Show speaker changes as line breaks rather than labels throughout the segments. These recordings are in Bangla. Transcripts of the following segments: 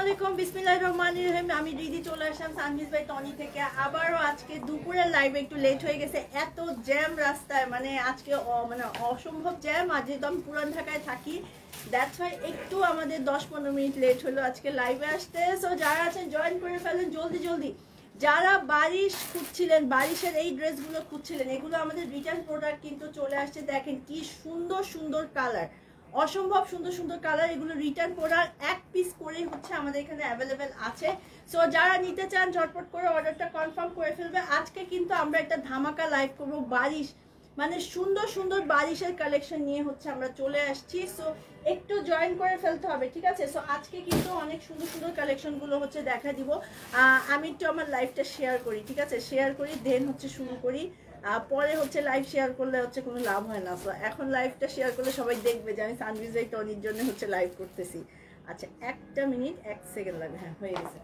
আলাইকুম, বিসমিল্লাহির রহমানির রহিম। আমি রিদি চলে আসলাম সানভিজ বাই টনি থেকে। আবারও আজকে দুপুরের লাইভে একটু লেট হয়ে গেছে, এত জ্যাম রাস্তায়, মানে আজকে মানে অসম্ভব জ্যাম। আর যেহেতু আমি পুরান ঢাকায় থাকি, দ্যাটস ওয়াই একটু আমাদের 10-15 মিনিট লেট হলো আজকে লাইভে আসতে। সো যারা আছেন জয়েন করে ফেলেন জলদি জলদি। যারা বারিশ খুঁজছিলেন, বারিশের এই ড্রেসগুলো খুঁজছিলেন, এগুলো আমাদের রিটার্ন প্রোডাক্ট কিন্তু চলে আসছে। দেখেন কি সুন্দর সুন্দর কালার, অসম্ভব সুন্দর সুন্দর কালার। এগুলো রিটার্ন প্রোডাক্ট এক পিস করে হচ্ছে আমাদের এখানে অ্যাভেলেবেল আছে। সো যারা নিতে চান ঝটপট করে অর্ডারটা কনফার্ম করে ফেলবে। আজকে কিন্তু আমরা একটা ধামাকা লাইভ করবো, বারিশ মানে সুন্দর সুন্দর বারিশের কালেকশন নিয়ে হচ্ছে আমরা চলে আসছি। সো একটু জয়েন করে ফেলতে হবে, ঠিক আছে? সো আজকে কিন্তু অনেক সুন্দর সুন্দর কালেকশনগুলো হচ্ছে দেখা দিব। আমি একটু আমার লাইভটা শেয়ার করি, ঠিক আছে? শেয়ার করি, দেন হচ্ছে শুরু করি। পরে হচ্ছে লাইভ শেয়ার করলে হচ্ছে কোনো লাভ হয় না। সো এখন লাইভটা শেয়ার করলে সবাই দেখবে যে আমি সানভিজ বাই টনির জন্য হচ্ছে লাইভ করতেছি। আচ্ছা, একটা মিনিট 1 সেকেন্ড লাগবে। হ্যাঁ, হয়ে গেছে।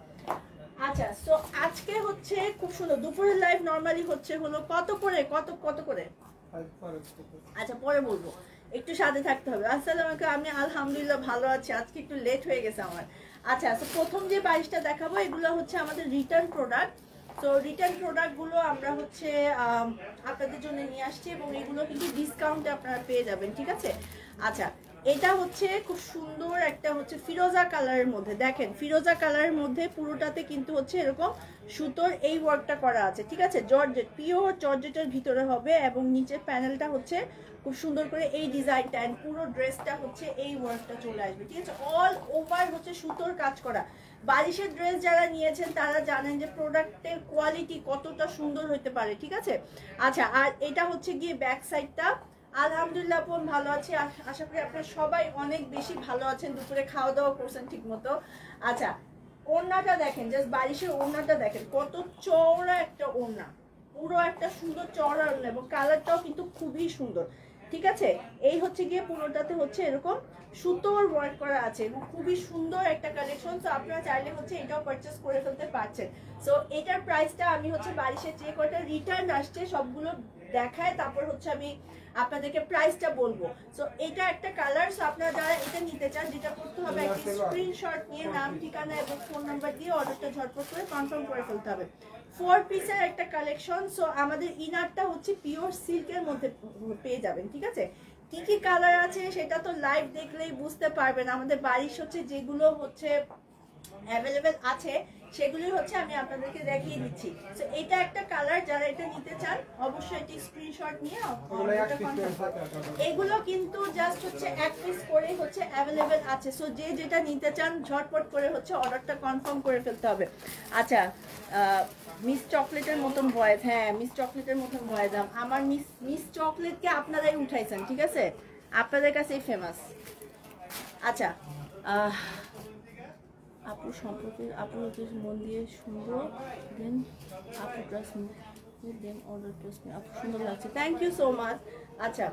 আচ্ছা, সো আজকে হচ্ছে খুব সুন্দর দুপুরের লাইভ নর্মালি হচ্ছে হলো কত করে কত করে। আচ্ছা, পরে বলবো, একটু সাথে থাকতে হবে। আসসালামু আলাইকুম, আমি আলহামদুলিল্লাহ ভালো আছি। আজকে একটু লেট হয়ে গেছে আমার। আচ্ছা, তো প্রথম যে বারিশটা দেখাবো এগুলো হচ্ছে আমাদের রিটার্ন প্রোডাক্ট। তো রিটার্ন প্রোডাক্টগুলো আমরা হচ্ছে আপনাদের জন্য নিয়ে আসছি এবং এগুলো কিন্তু ডিসকাউন্টে আপনারা পেয়ে যাবেন, ঠিক আছে? আচ্ছা, এটা হচ্ছে খুব সুন্দর একটা হচ্ছে ফিরোজা কালারের মধ্যে। দেখেন ফিরোজা কালারের মধ্যে পুরোটাতে কিন্তু হচ্ছে এরকম সুতোর এই ওয়ার্কটা করা আছে, ঠিক আছে? জর্জেট, পিওর জর্জেটের ভিতরে হবে এবং নিচের প্যানেলটা হচ্ছে খুব সুন্দর করে এই ডিজাইনটা, এন্ড পুরো ড্রেসটা হচ্ছে এই ওয়ার্কটা চলে আসবে, ঠিক আছে? অল ওভার হচ্ছে সুতোর কাজ করা। বারিশের ড্রেস যারা নিয়েছেন তারা জানেন যে প্রোডাক্টের কোয়ালিটি কতটা সুন্দর হতে পারে, ঠিক আছে? আচ্ছা, আর এটা হচ্ছে গিয়ে ব্যাক সাইডটা। আলহামদুলিল্লাহ বোন ভালো আছি, আশা করি আপনারা সবাই অনেক বেশি ভালো আছেন, দুপুরে খাওয়া দাওয়া করছেন ঠিক মতো। আচ্ছা, ওড়নাটা দেখেন, জাস্ট বারিশের ওড়নাটা দেখেন, কত চওড়া একটা ওড়না, পুরো একটা সুন্দর চওড়া ওড়না এবং কালারটাও কিন্তু খুবই সুন্দর, ঠিক আছে? এই হচ্ছে গিয়ে পুরোটাতে হচ্ছে এরকম সুতোর ওয়ার্ক করা আছে এবং খুবই সুন্দর একটা কালেকশন। তো আপনারা চাইলে হচ্ছে এটাও পারচেস করে ফেলতে পারছেন। সো এটার প্রাইসটা আমি হচ্ছে বারিশের যে কটা রিটার্ন আসছে সবগুলো দেখায়, তারপর হচ্ছে আমি আপনাদেরকে প্রাইসটা বলবো। সো এটা একটা কালার। সো আপনারা যারা এটা নিতে চান, যেটা করতে হবে একটা স্ক্রিনশট নিয়ে নাম, ঠিকানা এবং ফোন নাম্বার দিয়ে অর্ডারটা ঝটপট করে কনফার্ম করে ফেলতে হবে। 4 পিসের একটা কালেকশন। সো আমাদের ইনারটা হচ্ছে পিওর সিল্কের মধ্যে পেয়ে যাবেন, ঠিক আছে? কি কি কালার আছে সেটা তো লাইভ দেখলেই বুঝতে পারবেন। আমাদের বারিশ হচ্ছে যেগুলো হচ্ছে অ্যাভেলেবেল আছে সেগুলি হচ্ছে আমি আপনাদেরকে দেখিয়ে দিচ্ছি। তো এটা একটা কালার, যারা এটা নিতে চান অবশ্যই এটি স্ক্রিনশট নিয়ে এগুলো কিন্তু জাস্ট হচ্ছে এক পিস করে হচ্ছে অ্যাভেলেবেল আছে। সো যে যেটা নিতে চান ঝটপট করে হচ্ছে অর্ডারটা কনফার্ম করে ফেলতে হবে। আচ্ছা, মিস চকলেটের মতন ভয়েস, হ্যাঁ মিস চকলেটের মতন ভয়েস। আমার মিস চকলেটকে আপনারাই উঠাইছেন, ঠিক আছে? আপনাদের কাছেই ফেমাস। আচ্ছা, আপু সম্পর্কে আপু মন দিয়ে শুনবো, দেন আপু ট্রাস্ট মি, দেন অর্ডার ট্রাস্ট মি। আপু সুন্দর লাগছে, থ্যাংক ইউ সো মাচ। আচ্ছা,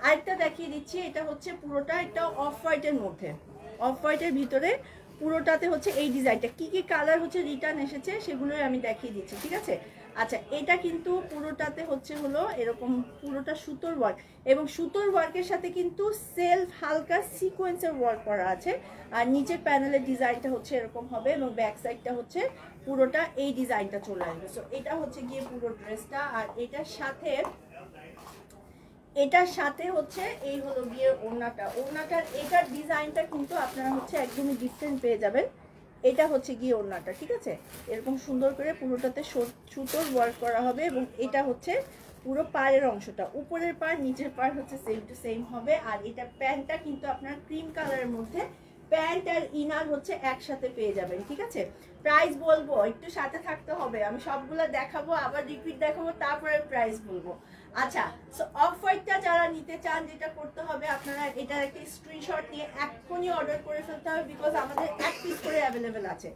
আরেকটা দেখিয়ে দিচ্ছি। এটা হচ্ছে পুরোটা একটা অফ হোয়াইটের মধ্যে, অফ হোয়াইটের ভিতরে পুরোটাতে হচ্ছে এই ডিজাইনটা। কি কি কালার হচ্ছে রিটার্ন এসেছে সেগুলোই আমি দেখিয়ে দিচ্ছি, ঠিক আছে? আচ্ছা, এটা কিন্তু পুরোটাতে হচ্ছে হলো এরকম পুরোটা সুতোর ওয়ার্ক এবং সুতোর ওয়ার্কের সাথে কিন্তু সেলফ হালকা সিকোয়েন্সের ওয়ার্ক করা আছে। আর নিচের প্যানেলের ডিজাইনটা হচ্ছে এরকম হবে এবং ব্যাক সাইডটা হচ্ছে পুরোটা এই ডিজাইনটা চলে আসবে। সো এটা হচ্ছে গিয়ে পুরো ড্রেসটা। আর এটার সাথে হচ্ছে এই হলো গিয়ে ওড়নাটার এটার ডিজাইনটা কিন্তু আপনারা হচ্ছে একদমই ডিফারেন্ট পেয়ে যাবেন। এটা হচ্ছে গিয়ে ওড়নাটা, ঠিক আছে? এরকম সুন্দর করে পুরোটাতে সুতোর ওয়ার্ক করা হবে এবং এটা হচ্ছে পুরো পাড়ের অংশটা, উপরের পাড় নিচের পাড় হচ্ছে সেম টু সেম হবে। আর এটা প্যান্টটা কিন্তু আপনার ক্রিম কালারের মধ্যে, প্যান্ট আর ইনার হচ্ছে একসাথে পেয়ে যাবেন, ঠিক আছে? প্রাইস বলবো, একটু সাথে থাকতে হবে। আমি সবগুলো দেখাবো, আবার রিপিট দেখাবো, তারপরে প্রাইস বলবো। আচ্ছা, সো অফ হোয়াইটটা যারা নিতে চান, যেটা করতে হবে আপনারা এটার একটা স্ক্রিনশট নিয়ে এক্ষুনি অর্ডার করে ফেলতে হবে, বিকজ আমাদের এক পিস করে অ্যাভেলেবেল আছে।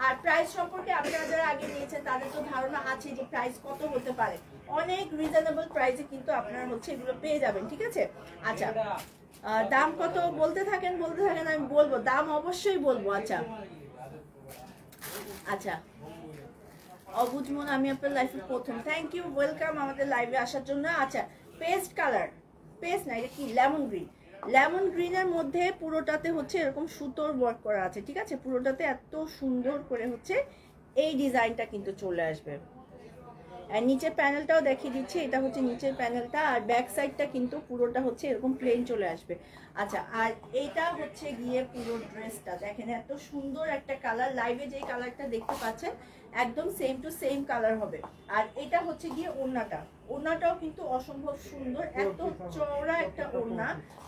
আর প্রাইস সম্পর্কে আপনারা যারা আগে নিয়েছেন তাদের তো ধারণা আছে যে প্রাইস কত হতে পারে। অনেক রিজনেবল প্রাইসে কিন্তু আপনারা হচ্ছে এগুলো পেয়ে যাবেন, ঠিক আছে? আচ্ছা, দাম কত বলতে থাকেন আমি বলবো, দাম অবশ্যই বলবো। আচ্ছা আচ্ছা, অবুজ মন, আমি আপনার লাইফে প্রথম, থ্যাংক ইউ, ওয়েলকাম আমাদের লাইভে আসার জন্য। আচ্ছা, পেস্ট কালার, পেস্ট না, এটা কি লেমন গ্রিন, লেমন গ্রিনের মধ্যে পুরোটাতে হচ্ছে এরকম সুতোর ওয়ার্ক করা আছে, ঠিক আছে? পুরোটাতে এত সুন্দর করে হচ্ছে এই ডিজাইনটা কিন্তু চলে আসবে। আর নিচের প্যানেলটাও দেখিয়ে দিচ্ছি, এটা হচ্ছে নিচের প্যানেলটা, আর ব্যাক সাইডটা কিন্তু পুরোটা হচ্ছে এরকম প্লেন চলে আসবে। আচ্ছা, আর এটা হচ্ছে গিয়ে পুরো ড্রেসটা দেখেন, এত সুন্দর একটা কালার, লাইভে যেই কালারটা দেখতে পাচ্ছেন একদম সেম টু সেম কালার হবে। আর এটা হচ্ছে গিয়ে ওড়নাটা, ওড়নাটাও কিন্তু অসম্ভব সুন্দর, এত চওড়া একটা ওড়না,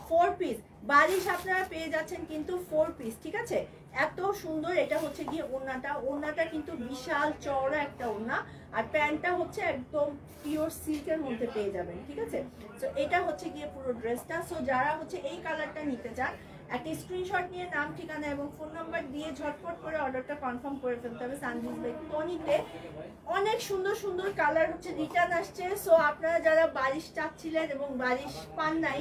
4 পিস বালিশ আপনারা পেয়ে যাচ্ছেন কিন্তু 4 পিস, ঠিক আছে? এত সুন্দর। এটা হচ্ছে গিয়ে ওড়নাটা, ওড়নাটা কিন্তু বিশাল চওড়া একটা ওড়না, আর প্যান্টটা হচ্ছে একদম পিওর সিল্কের মধ্যে পেয়ে যাবেন, ঠিক আছে? সো এটা হচ্ছে গিয়ে পুরো ড্রেসটা। সো যারা হচ্ছে এই কালারটা নিতে চান, একটা স্ক্রিনশট নিয়ে নাম, ঠিকানা এবং ফোন নাম্বার দিয়ে ঝটপট করে অর্ডারটা কনফার্ম করে ফেলতে হবে। সানভিজ বাই টনিতে অনেক সুন্দর সুন্দর কালার হচ্ছে রিটার্ন আসছে। সো আপনারা যারা বালিশ চাচ্ছিলেন এবং বালিশ পান নাই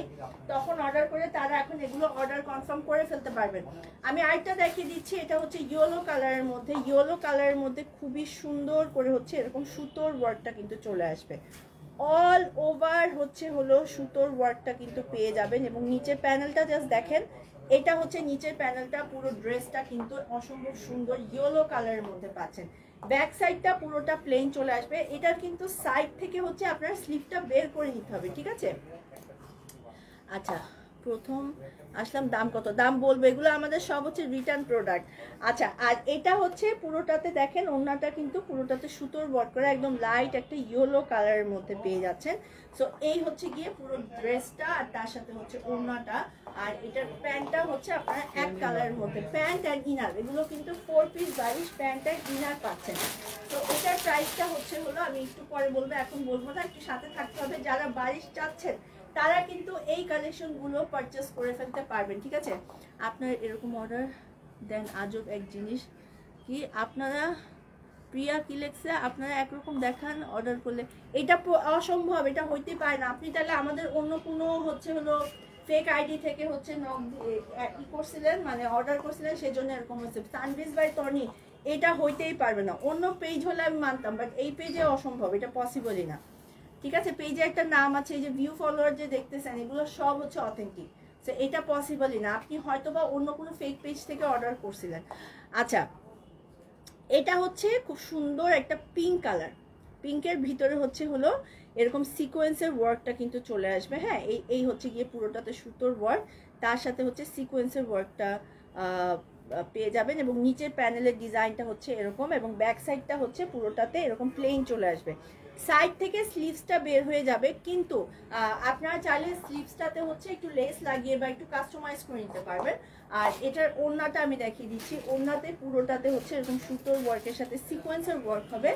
তখন অর্ডার করে, তারা এখন এগুলো অর্ডার কনফার্ম করে ফেলতে পারবেন। আমি আরেকটা দেখিয়ে দিচ্ছি, এটা হচ্ছে ইয়েলো কালারের মধ্যে, ইয়েলো কালারের মধ্যে খুবই সুন্দর করে হচ্ছে এরকম সুতোর ওয়ার্কটা কিন্তু চলে আসবে। অল ওভার হচ্ছে হলো সুতোর ওয়ার্কটা কিন্তু পেয়ে যাবেন। এবং নিচের প্যানেলটা জাস্ট দেখেন, এটা হচ্ছে নিচের প্যানেলটা, পুরো ড্রেসটা কিন্তু অসম্ভব সুন্দর ইয়েলো কালারের মধ্যে পাচ্ছেন। ব্যাক সাইডটা পুরোটা প্লেন চলে আসবে। এটার কিন্তু সাইড থেকে হচ্ছে আপনার স্লিভটা বের করে নিতে হবে, ঠিক আছে? আচ্ছা, প্রথম আসলাম, দাম কত? দাম বলবো, এগুলো আমাদের সব হচ্ছে রিটার্ন প্রোডাক্ট। আচ্ছা, আর এটা হচ্ছে পুরোটাতে দেখেন ওড়নাটা কিন্তু পুরোটাতে সুতোর ওয়ার্ক করা, একদম লাইট একটা ইয়েলো কালারের মধ্যে পেয়ে যাচ্ছেন। সো এই হচ্ছে গিয়ে পুরো ড্রেসটা, আর তার সাথে হচ্ছে ওড়নাটা। আর এটার প্যান্টটা হচ্ছে আপনারা এক কালারের মধ্যে, প্যান্ট অ্যান্ড ইনার, এগুলো কিন্তু 4 পিস বালিশ প্যান্ট অ্যান্ড ইনার পাচ্ছেন। তো এটার প্রাইসটা হচ্ছে হলো, আমি একটু পরে বলবো, এখন বলবো না, একটু সাথে থাকতে হবে। যারা বালিশ চাচ্ছেন তারা কিন্তু এই কালেকশনগুলো পারচেস করে ফেলতে পারবেন, ঠিক আছে? আপনার এরকম অর্ডার দেন, আজব এক জিনিস কি আপনারা প্রিয়া কিলেক্সে আপনারা একরকম দেখান অর্ডার করলে, এটা অসম্ভব, এটা হইতে পারে না। আপনি তাহলে আমাদের অন্য কোনো হচ্ছে হলো ফেক আইডি থেকে হচ্ছে ই করছিলেন, মানে অর্ডার করছিলেন, সেজন্য এরকম হচ্ছে। সানভিজ বাই টনি এটা হইতেই পারবে না। অন্য পেজ হলে আমি মানতাম, বাট এই পেজে অসম্ভব, এটা পসিবলই না, ঠিক আছে? পেজে একটা নাম আছে, এই যে ভিউ ফলোয়ার যে দেখতেছেন, এগুলো সব হচ্ছে অথেন্টিক। সো এটা পসিবলই না, আপনি হয়তো বা অন্য কোনো ফেক পেজ থেকে অর্ডার করছিলেন। আচ্ছা, এটা হচ্ছে খুব সুন্দর একটা পিঙ্ক কালার, পিঙ্কের ভিতরে হচ্ছে হলো এরকম সিকোয়েন্সের ওয়ার্কটা কিন্তু চলে আসবে। হ্যাঁ, এই হচ্ছে গিয়ে পুরোটাতে সুতোর ওয়ার্ক, তার সাথে হচ্ছে সিকোয়েন্সের ওয়ার্কটা পেয়ে যাবেন। এবং নিচের প্যানেলের ডিজাইনটা হচ্ছে এরকম, এবং ব্যাক সাইডটা হচ্ছে পুরোটাতে এরকম প্লেন চলে আসবে। সাইড থেকে স্লিভসটা বের হয়ে যাবে, কিন্তু আপনারা চাইলে স্লিভসটাতে হচ্ছে একটু লেস লাগিয়ে বা একটু কাস্টমাইজ করে নিতে পারবেন। আর এটার ওড়নাটা আমি দেখিয়ে দিচ্ছি, ওড়নাতে পুরোটাতে হচ্ছে এরকম সুতোর ওয়ার্কের সাথে সিকোয়েন্সের ওয়ার্ক হবে,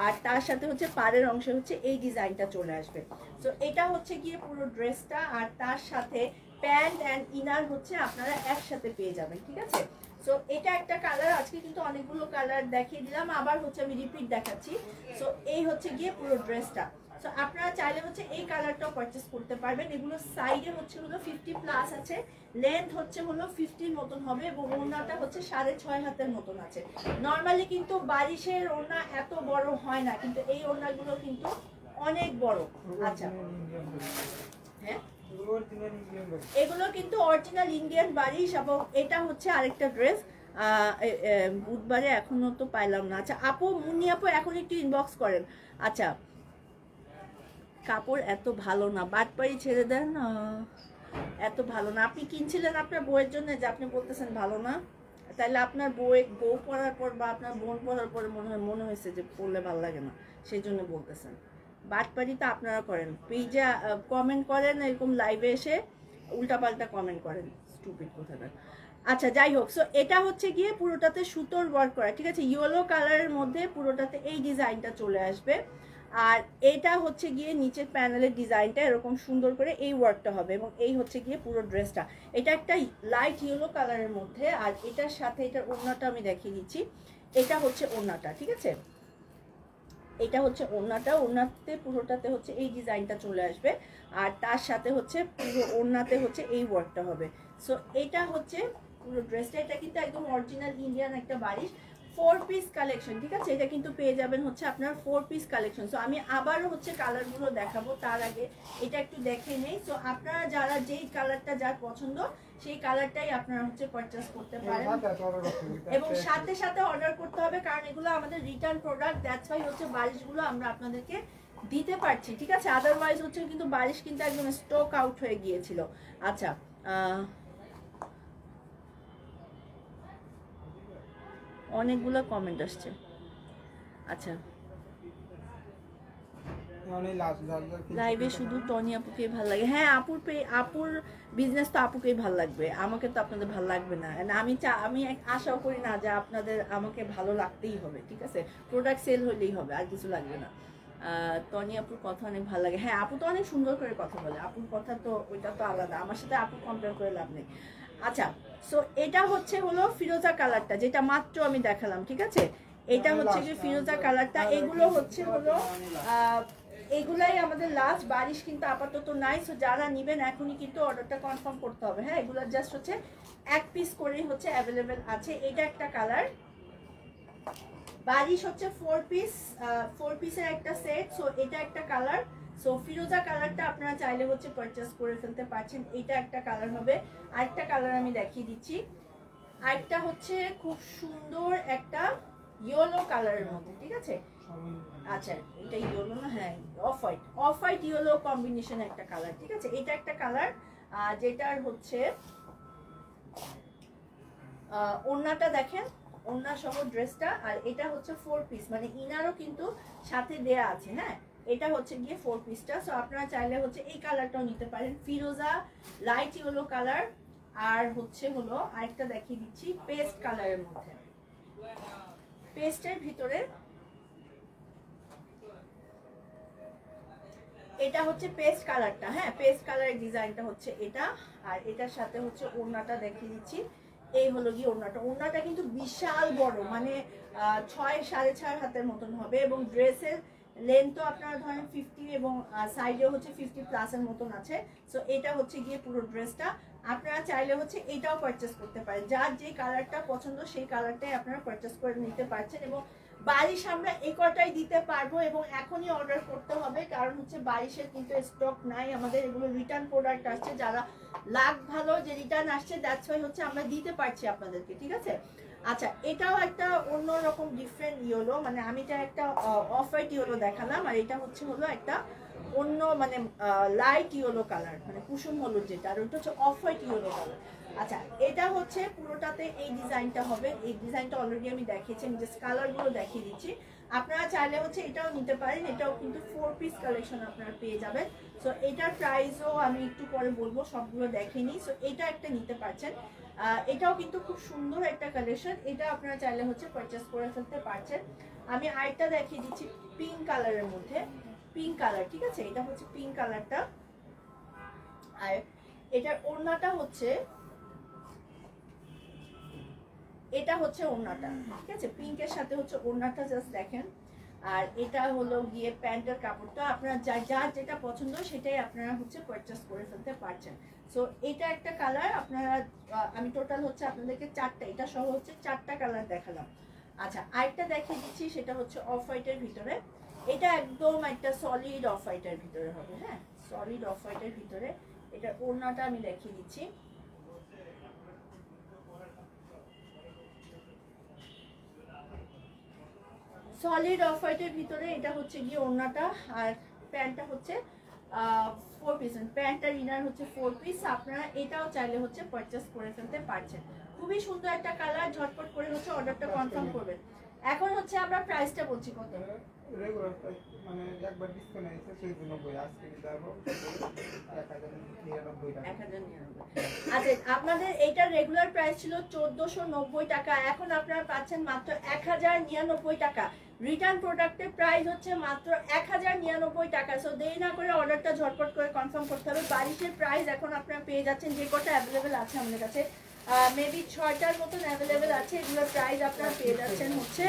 আর তার সাথে হচ্ছে পাড়ের অংশে হচ্ছে এই ডিজাইনটা চলে আসবে। তো এটা হচ্ছে গিয়ে পুরো ড্রেসটা, আর তার সাথে প্যান্ট অ্যান্ড ইনার হচ্ছে আপনারা একসাথে পেয়ে যাবেন, ঠিক আছে? সো এটা একটা কালার, আজকে কিন্তু অনেকগুলো কালার দেখিয়ে দিলাম, আবার হচ্ছে আমি রিপিট দেখাচ্ছি। সো এই হচ্ছে গিয়ে পুরো ড্রেসটা। সো আপনারা চাইলে হচ্ছে এই কালারটাও পারচেস করতে পারবেন। এগুলো সাইডে হচ্ছে হলো 50 প্লাস আছে, লেন্থ হচ্ছে হলো 50 মতন হবে, এবং ওড়নাটা হচ্ছে 6.5 হাতের মতন আছে। নর্মালি কিন্তু বারিশের ওড়না এত বড় হয় না, কিন্তু এই ওড়নাগুলো কিন্তু অনেক বড়। আচ্ছা, হ্যাঁ, এগুলো কিন্তু অরিজিনাল ইন্ডিয়ান বারিশ। এবং এটা হচ্ছে আরেকটা ড্রেস, বুধবারে এখনো তো পাইলাম না। আচ্ছা আপু, মুন্নি আপু এখন একটু ইনবক্স করেন। আচ্ছা, কাপড় এত ভালো না, বাটপাড়ি ছেড়ে দেন, এত ভালো না। আপনি কিনছিলেন আপনার বউয়ের জন্য, যে আপনি বলতেছেন ভালো না, তাহলে আপনার বউ পরার পর বা আপনার বোন পরার পর মনে হয়েছে যে পরলে ভালো লাগে না, সেই জন্য বলতেছেন। বাটপাড়ি তো আপনারা করেন, পেজে কমেন্ট করেন, এরকম লাইভে এসে উল্টাপাল্টা কমেন্ট করেন, স্টুপিড কোথাকার। আচ্ছা, যাই হোক, সো এটা হচ্ছে গিয়ে পুরোটাতে সুতোর ওয়ার্ক করা, ঠিক আছে? ইয়েলো কালারের মধ্যে পুরোটাতে এই ডিজাইনটা চলে আসবে। আর এটা হচ্ছে গিয়ে নিচের প্যানেলের ডিজাইনটা এরকম সুন্দর করে এই ওয়ার্কটা হবে, এবং এই হচ্ছে গিয়ে পুরো ড্রেসটা। এটা একটা লাইট ইয়েলো কালারের মধ্যে, আর এটার সাথে এটার ওড়নাটা আমি দেখিয়ে দিচ্ছি। এটা হচ্ছে ওড়নাটা, ঠিক আছে? এটা হচ্ছে ওড়নাটা, ওড়নাতে পুরোটাতে হচ্ছে এই ডিজাইনটা চলে আসবে, আর তার সাথে হচ্ছে পুরো ওড়নাতে হচ্ছে এই ওয়ার্কটা হবে। সো এটা হচ্ছে পুরো ড্রেসটা। এটা কিন্তু একদম অরিজিনাল ইন্ডিয়ান একটা বারিশ, 4 পিস কালেকশন, ঠিক আছে? এটা কিন্তু পেয়ে যাবেন হচ্ছে আপনার 4 পিস কালেকশন। সো আমি আবারও হচ্ছে কালারগুলো দেখাবো, তার আগে এটা একটু দেখে নেই। সো আপনারা যারা যেই কালারটা যার পছন্দ সেই কালারটাই আপনারা হচ্ছে পারচেজ করতে পারেন, এবং সাথে সাথে অর্ডার করতে হবে, কারণ এগুলো আমাদের রিটার্ন প্রোডাক্ট। দ্যাটস ওয়াই হচ্ছে বালিশগুলো আমরা আপনাদেরকে দিতে পারছি, ঠিক আছে? আদারওয়াইজ হচ্ছে কিন্তু বালিশ কিন্তু একদম স্টক আউট হয়ে গিয়েছিল। আচ্ছা, অনেকগুলো কমেন্ট আসছে। আচ্ছা, লাইভে শুধু টনি আপুকে ভালো লাগে। হ্যাঁ, আপুর বিজনেস তো আপুকেই ভালো লাগবে, আমাকে তো আপনাদের ভালো লাগবে না। আমি আশাও করি না যে আপনাদের আমাকে ভালো লাগতেই হবে, ঠিক আছে? প্রোডাক্ট সেল হলেই হবে, আর কিছু লাগবে না। টনি আপুর কথা অনেক ভালো লাগে। হ্যাঁ, আপু তো অনেক সুন্দর করে কথা বলে, আপুর কথা তো ওইটা তো আলাদা, আমার সাথে আপু কম্পেয়ার করে লাভ নেই। আচ্ছা, সো এটা হলো ফিরোজা কালারটা, যেটা মাত্র আমি দেখালাম, ঠিক আছে? এটা হচ্ছে যে ফিরোজা কালারটা। এগুলো হলো এগুলাই আমাদের লাস্ট বারিশ কিন্তু আপাতত নাই। সো যারা নেবেন এখনই কিন্তু অর্ডারটা কনফার্ম করতে হবে। হ্যাঁ, এগুলো জাস্ট হচ্ছে এক পিস করেই হচ্ছে অ্যাভেলেবেল আছে। এটা একটা কালার, বারিশ হচ্ছে 4 পিসের একটা সেট। সো এটা একটা কালার। সো ফিরোজা কালারটা আপনারা চাইলে হচ্ছে পারচেজ করে ফেলতে পারছেন। এটা একটা কালার হবে। আরেকটা কালার আমি দেখিয়ে দিচ্ছি। আরেকটা হচ্ছে খুব সুন্দর একটা ইয়েলো কালারের মধ্যে, ঠিক আছে? আচ্ছা, এটা ইয়েলো না? হ্যাঁ, অফ হোয়াইট ইয়েলো কম্বিনেশন একটা কালার, ঠিক আছে? এটা একটা কালার, যেটার হচ্ছে ওড়নাটা দেখেন, ওড়না সহ ড্রেসটা। আর এটা হচ্ছে 4 পিস, মানে ইনারও কিন্তু সাথে দেয়া আছে। হ্যাঁ, এটা হচ্ছে গিয়ে 4 পিসটা। সো আপনারা চাইলে হচ্ছে এই কালারটাও নিতে পারেন, ফিরোজা লাইট ইয়েলো কালার। আর হলো আরেকটা দেখিয়ে দিচ্ছি, পেস্ট কালারের মধ্যে, পেস্টের ভিতরে। এটা হচ্ছে পেস্ট কালারটা। হ্যাঁ, পেস্ট কালারের ডিজাইনটা হচ্ছে এটা। আর এটার সাথে হচ্ছে ওড়নাটা দেখিয়ে দিচ্ছি। এই হলো গিয়ে ওড়নাটা কিন্তু বিশাল বড়, মানে 6.5 হাতের মতন হবে, এবং ড্রেসের লেন্থ তো আপনারা ধরেন 50, এবং সাইডেও হচ্ছে 50+ এর মতন আছে। সো এটা হচ্ছে গিয়ে পুরো ড্রেসটা। আপনারা চাইলে হচ্ছে এটাও পারচেস করতে পারেন, যার যে কালারটা পছন্দ সেই কালারটাই আপনারা পারচেস করে নিতে পারছেন। এবং বারিশ আমরা এই কটাই দিতে পারবো, এবং এখনই অর্ডার করতে হবে, কারণ হচ্ছে বারিশের কিন্তু স্টক নাই আমাদের। এগুলো রিটার্ন প্রোডাক্ট আসছে, যারা লাখ ভালো যে রিটার্ন আসছে, দ্যাটস ওয়াই হচ্ছে আমরা দিতে পারছি আপনাদেরকে, ঠিক আছে? আচ্ছা, এটাও একটা অন্যরকম ডিফারেন্ট ইয়েলো, মানে আমি এটা একটা অফ হোয়াইট ইয়েলো দেখালাম, আর এটা হলো একটা অন্য মানে লাইট ইয়েলো কালার, মানে কুসুম হলুদ যেটা, আর ওটা হচ্ছে অফ হোয়াইট ইয়েলো কালার। আচ্ছা, এটা হচ্ছে পুরোটাতে এই ডিজাইনটা হবে। এই ডিজাইনটা অলরেডি আমি দেখিয়েছি, আমি জাস্ট কালারগুলো দেখিয়ে দিচ্ছি। আপনারা চাইলে হচ্ছে এটাও নিতে পারেন, এটাও কিন্তু 4 পিস কালেকশন আপনারা পেয়ে যাবেন। সো এটার প্রাইসও আমি একটু পরে বলবো, সবগুলো দেখেনি। সো এটা একটা নিতে পারছেন, এটাও কিন্তু খুব সুন্দর একটা কালেকশন। এটা আপনারা চাইলে হচ্ছে পারচেস করে ফেলতে পারছেন। আমি আরেকটা দেখিয়ে দিচ্ছি পিঙ্ক কালারের মধ্যে, পিঙ্ক কালার, ঠিক আছে? এটা হচ্ছে পিঙ্ক কালারটা। আর এটার ওড়নাটা হচ্ছে, এটা হচ্ছে ওড়নাটা, ঠিক আছে? পিঙ্কের সাথে হচ্ছে ওড়নাটা, জাস্ট দেখেন। আর এটা হলো গিয়ে প্যান্টের কাপড়টা। আপনারা যার যেটা পছন্দ সেটাই আপনারা হচ্ছে পারচেস করে ফেলতে পারছেন। সো এটা একটা কালার। আপনারা আমি টোটাল হচ্ছে আপনাদেরকে 4টা, এটা সহ হচ্ছে 4টা কালার দেখালাম। আচ্ছা, আরেকটা দেখিয়ে দিচ্ছি, সেটা হচ্ছে অফ হোয়াইটের ভিতরে। এটা একদম একটা সলিড অফ হোয়াইটের ভিতরে হবে। হ্যাঁ, সলিড অফ হোয়াইটের ভিতরে। এটা ওড়নাটা আমি দেখিয়ে দিচ্ছি। সলিড অফ হোয়াইটের ভিতরে এটা হচ্ছে গিয়ে ওড়নাটা, আর প্যান্টটা হচ্ছে 4 পিস। প্যান্টটার ইনার হচ্ছে 4 পিস। আপনারা এটাও চাইলে হচ্ছে পারচেস করে ফেলতে পারছেন। খুবই সুন্দর একটা কালার, ঝটপট করে হচ্ছে অর্ডারটা কনফার্ম করবেন। এখন হচ্ছে আমরা প্রাইসটা বলছি কত।
রেগুলার প্রাইস মানে একবার ডিসকাউন্ট আছে 490, আজকে দেব 1099 টাকা।
1099। আচ্ছা, আপনাদের এইটার রেগুলার প্রাইস ছিল 1490 টাকা, এখন আপনারা পাচ্ছেন মাত্র 1099 টাকা। রিটার্ন প্রোডাক্টের প্রাইস হচ্ছে মাত্র 1099 টাকা। সো দেরি না করে অর্ডারটা ঝটপট করে কনফার্ম করতে হবে। বারিশের প্রাইস এখন আপনারা পেয়ে যাচ্ছেন, যে কটা অ্যাভেলেবেল আছে আমাদের কাছে, মেবি 6টার মতন অ্যাভেলেবেল আছে। এগুলোর প্রাইস আপনারা পেয়ে যাচ্ছেন হচ্ছে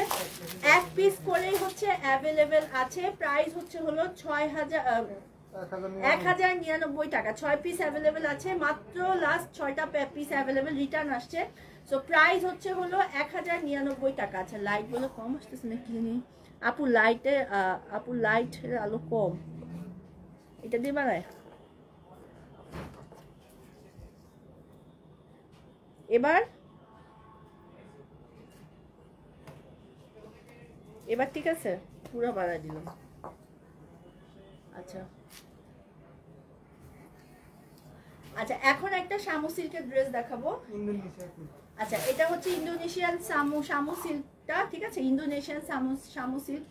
এক পিস করেই হচ্ছে অ্যাভেলেবেল আছে। প্রাইস হলো 1099 টাকা। 6 পিস অ্যাভেলেবেল আছে মাত্র, লাস্ট 6টা পিস অ্যাভেলেবেল, রিটার্ন আসছে। সো প্রাইস হচ্ছে হলো 1099 টাকা। আচ্ছা লাইট গুলো কম আসতেছে না কি জানি আপু, লাইটের আলো কম, এটা দিয়ে বাড়ায়। এবার ঠিক আছে, পুরো বাড়ায় দিলাম। আচ্ছা আচ্ছা, এখন একটা শামু সিল্কের ড্রেস দেখাবো। আচ্ছা এটা হচ্ছে ইন্দোনেশিয়ান শামু সিল্কটা, ঠিক আছে, ইন্দোনেশিয়ান শামু সিল্ক,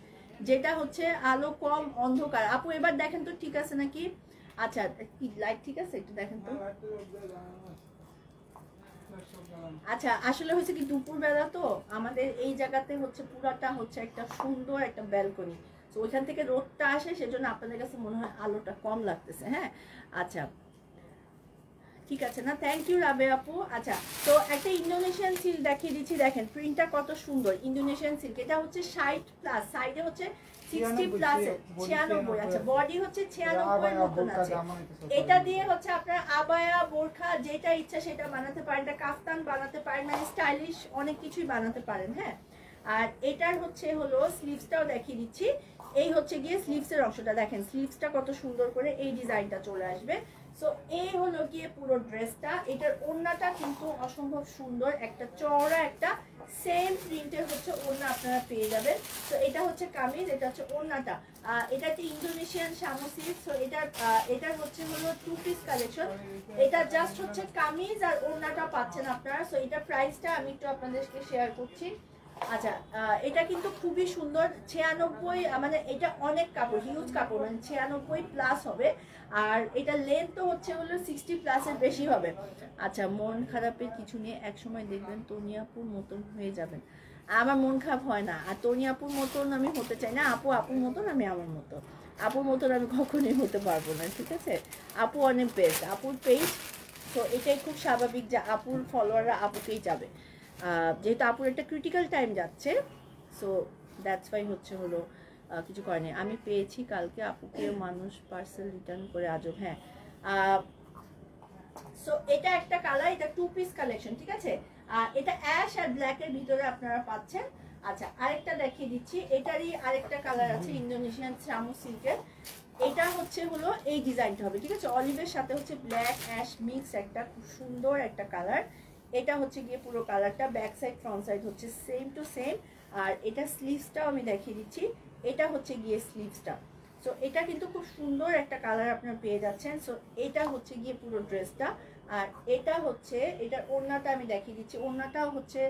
যেটা হচ্ছে আলো কম অন্ধকার। আপু এবার দেখেন তো ঠিক আছে নাকি। আচ্ছা কি লাইট ঠিক আছে, একটু দেখেন তো। আচ্ছা আসলে হচ্ছে কি দুপুর বেলা তো আমাদের এই জায়গাতে হচ্ছে পুরাটা হচ্ছে একটা সুন্দর একটা ব্যালকনি, তো ওইখান থেকে রোদটা আসে, সেজন্য আপনাদের কাছে মনে হয় আলোটা কম লাগতেছে। হ্যাঁ আচ্ছা ঠিক আছে না, থ্যাংক ইউ রাবে আপু। আচ্ছা তো একটা ইন্দোনেশিয়ান সিল্ক দেখিয়ে দিচ্ছি, দেখেন প্রিন্টটা কত সুন্দর। ইন্দোনেশিয়ান সিল্ক, এটা হচ্ছে 60+, সাইডে হচ্ছে 60+, 96। আচ্ছা বডি হচ্ছে 96 এর মতন আছে। এটা দিয়ে হচ্ছে আপনার আবায়া বোরখা যেটা ইচ্ছা সেটা বানাতে পারেন, এটা কাফতান বানাতে পারেন, মানে স্টাইলিশ অনেক কিছুই বানাতে পারেন। হ্যাঁ আর এটার হচ্ছে হলো স্লিভসটাও দেখিয়ে দিচ্ছি। এই হচ্ছে গিয়ে স্লিভসের অংশটা, দেখেন স্লিভসটা কত সুন্দর করে এই ডিজাইনটা চলে আসবে। সো এই হলো গিয়ে পুরো ড্রেসটা। এটার ওড়নাটা কিন্তু অসম্ভব সুন্দর, একটা চওড়া একটা সেম প্রিন্টের হচ্ছে ওড়না আপনারা পেয়ে যাবেন। তো এটা হচ্ছে কামিজ, এটা হচ্ছে ওড়নাটা। এটা হচ্ছে ইন্দোনেশিয়ান শামু সিল্ক। সো এটার হচ্ছে হলো 2 পিস কালেকশন। এটা জাস্ট হচ্ছে কামিজ আর ওড়নাটা পাচ্ছেন আপনারা। সো এটা প্রাইসটা আমি একটু আপনাদেরকে শেয়ার করছি। আচ্ছা এটা কিন্তু খুবই সুন্দর, 96, মানে এটা অনেক কাপড়, হিউজ কাপড়, মানে 96+ হবে। আর এটা লেন্থ তো হচ্ছে হলো 60+ এর বেশি হবে। আচ্ছা মন খারাপের কিছু নেই, এক সময় দেখবেন তনিয়াপুর মতন হয়ে যাবেন। আমার মন খারাপ হয় না, আর তনিয়াপুর মতন আমি হতে চাই না। আপুর মতন আমি আমার মতো, আপুর মতন আমি কখনোই হতে পারবো না, ঠিক আছে। আপু অনেক বেস্ট, আপুর পেজ। তো এটাই খুব স্বাভাবিক যে আপুর ফলোয়াররা আপুকেই যাবে, যেহেতু আপুর একটা ক্রিটিক্যাল টাইম যাচ্ছে। সো দ্যাটস ওয়াই হচ্ছে হলো কিছু করেনি। আমি পেয়েছি কালকে আপুকে, মানুষ পার্সেল রিটার্ন করে আজব। হ্যাঁ সো এটা একটা কালার, এটা 2 পিস কালেকশন, ঠিক আছে। এটা অ্যাশ আর ব্ল্যাক এর ভিতরে আপনারা পাচ্ছেন। আচ্ছা আরেকটা দেখিয়ে দিচ্ছি, এটারই আরেকটা কালার আছে ইন্দোনেশিয়ান শামু সিল্কের। এটা হচ্ছে হলো এই ডিজাইনটা হবে, ঠিক আছে, অলিভের সাথে হচ্ছে ব্ল্যাক অ্যাশ মিক্স, একটা খুব সুন্দর একটা কালার। এটা হচ্ছে গিয়ে পুরো কালারটা, ব্যাক সাইড ফ্রন্ট সাইড হচ্ছে সেম টু সেম। আর এটা স্লিভসটাও আমি দেখিয়ে দিচ্ছি, এটা হচ্ছে গিয়ে স্লিভসটা। সো এটা কিন্তু খুব সুন্দর একটা কালার আপনারা পেয়ে যাচ্ছেন। সো এটা হচ্ছে গিয়ে পুরো ড্রেসটা। আর এটা হচ্ছে এটার ওড়নাটা আমি দেখিয়ে দিচ্ছি, ওড়নাটাও হচ্ছে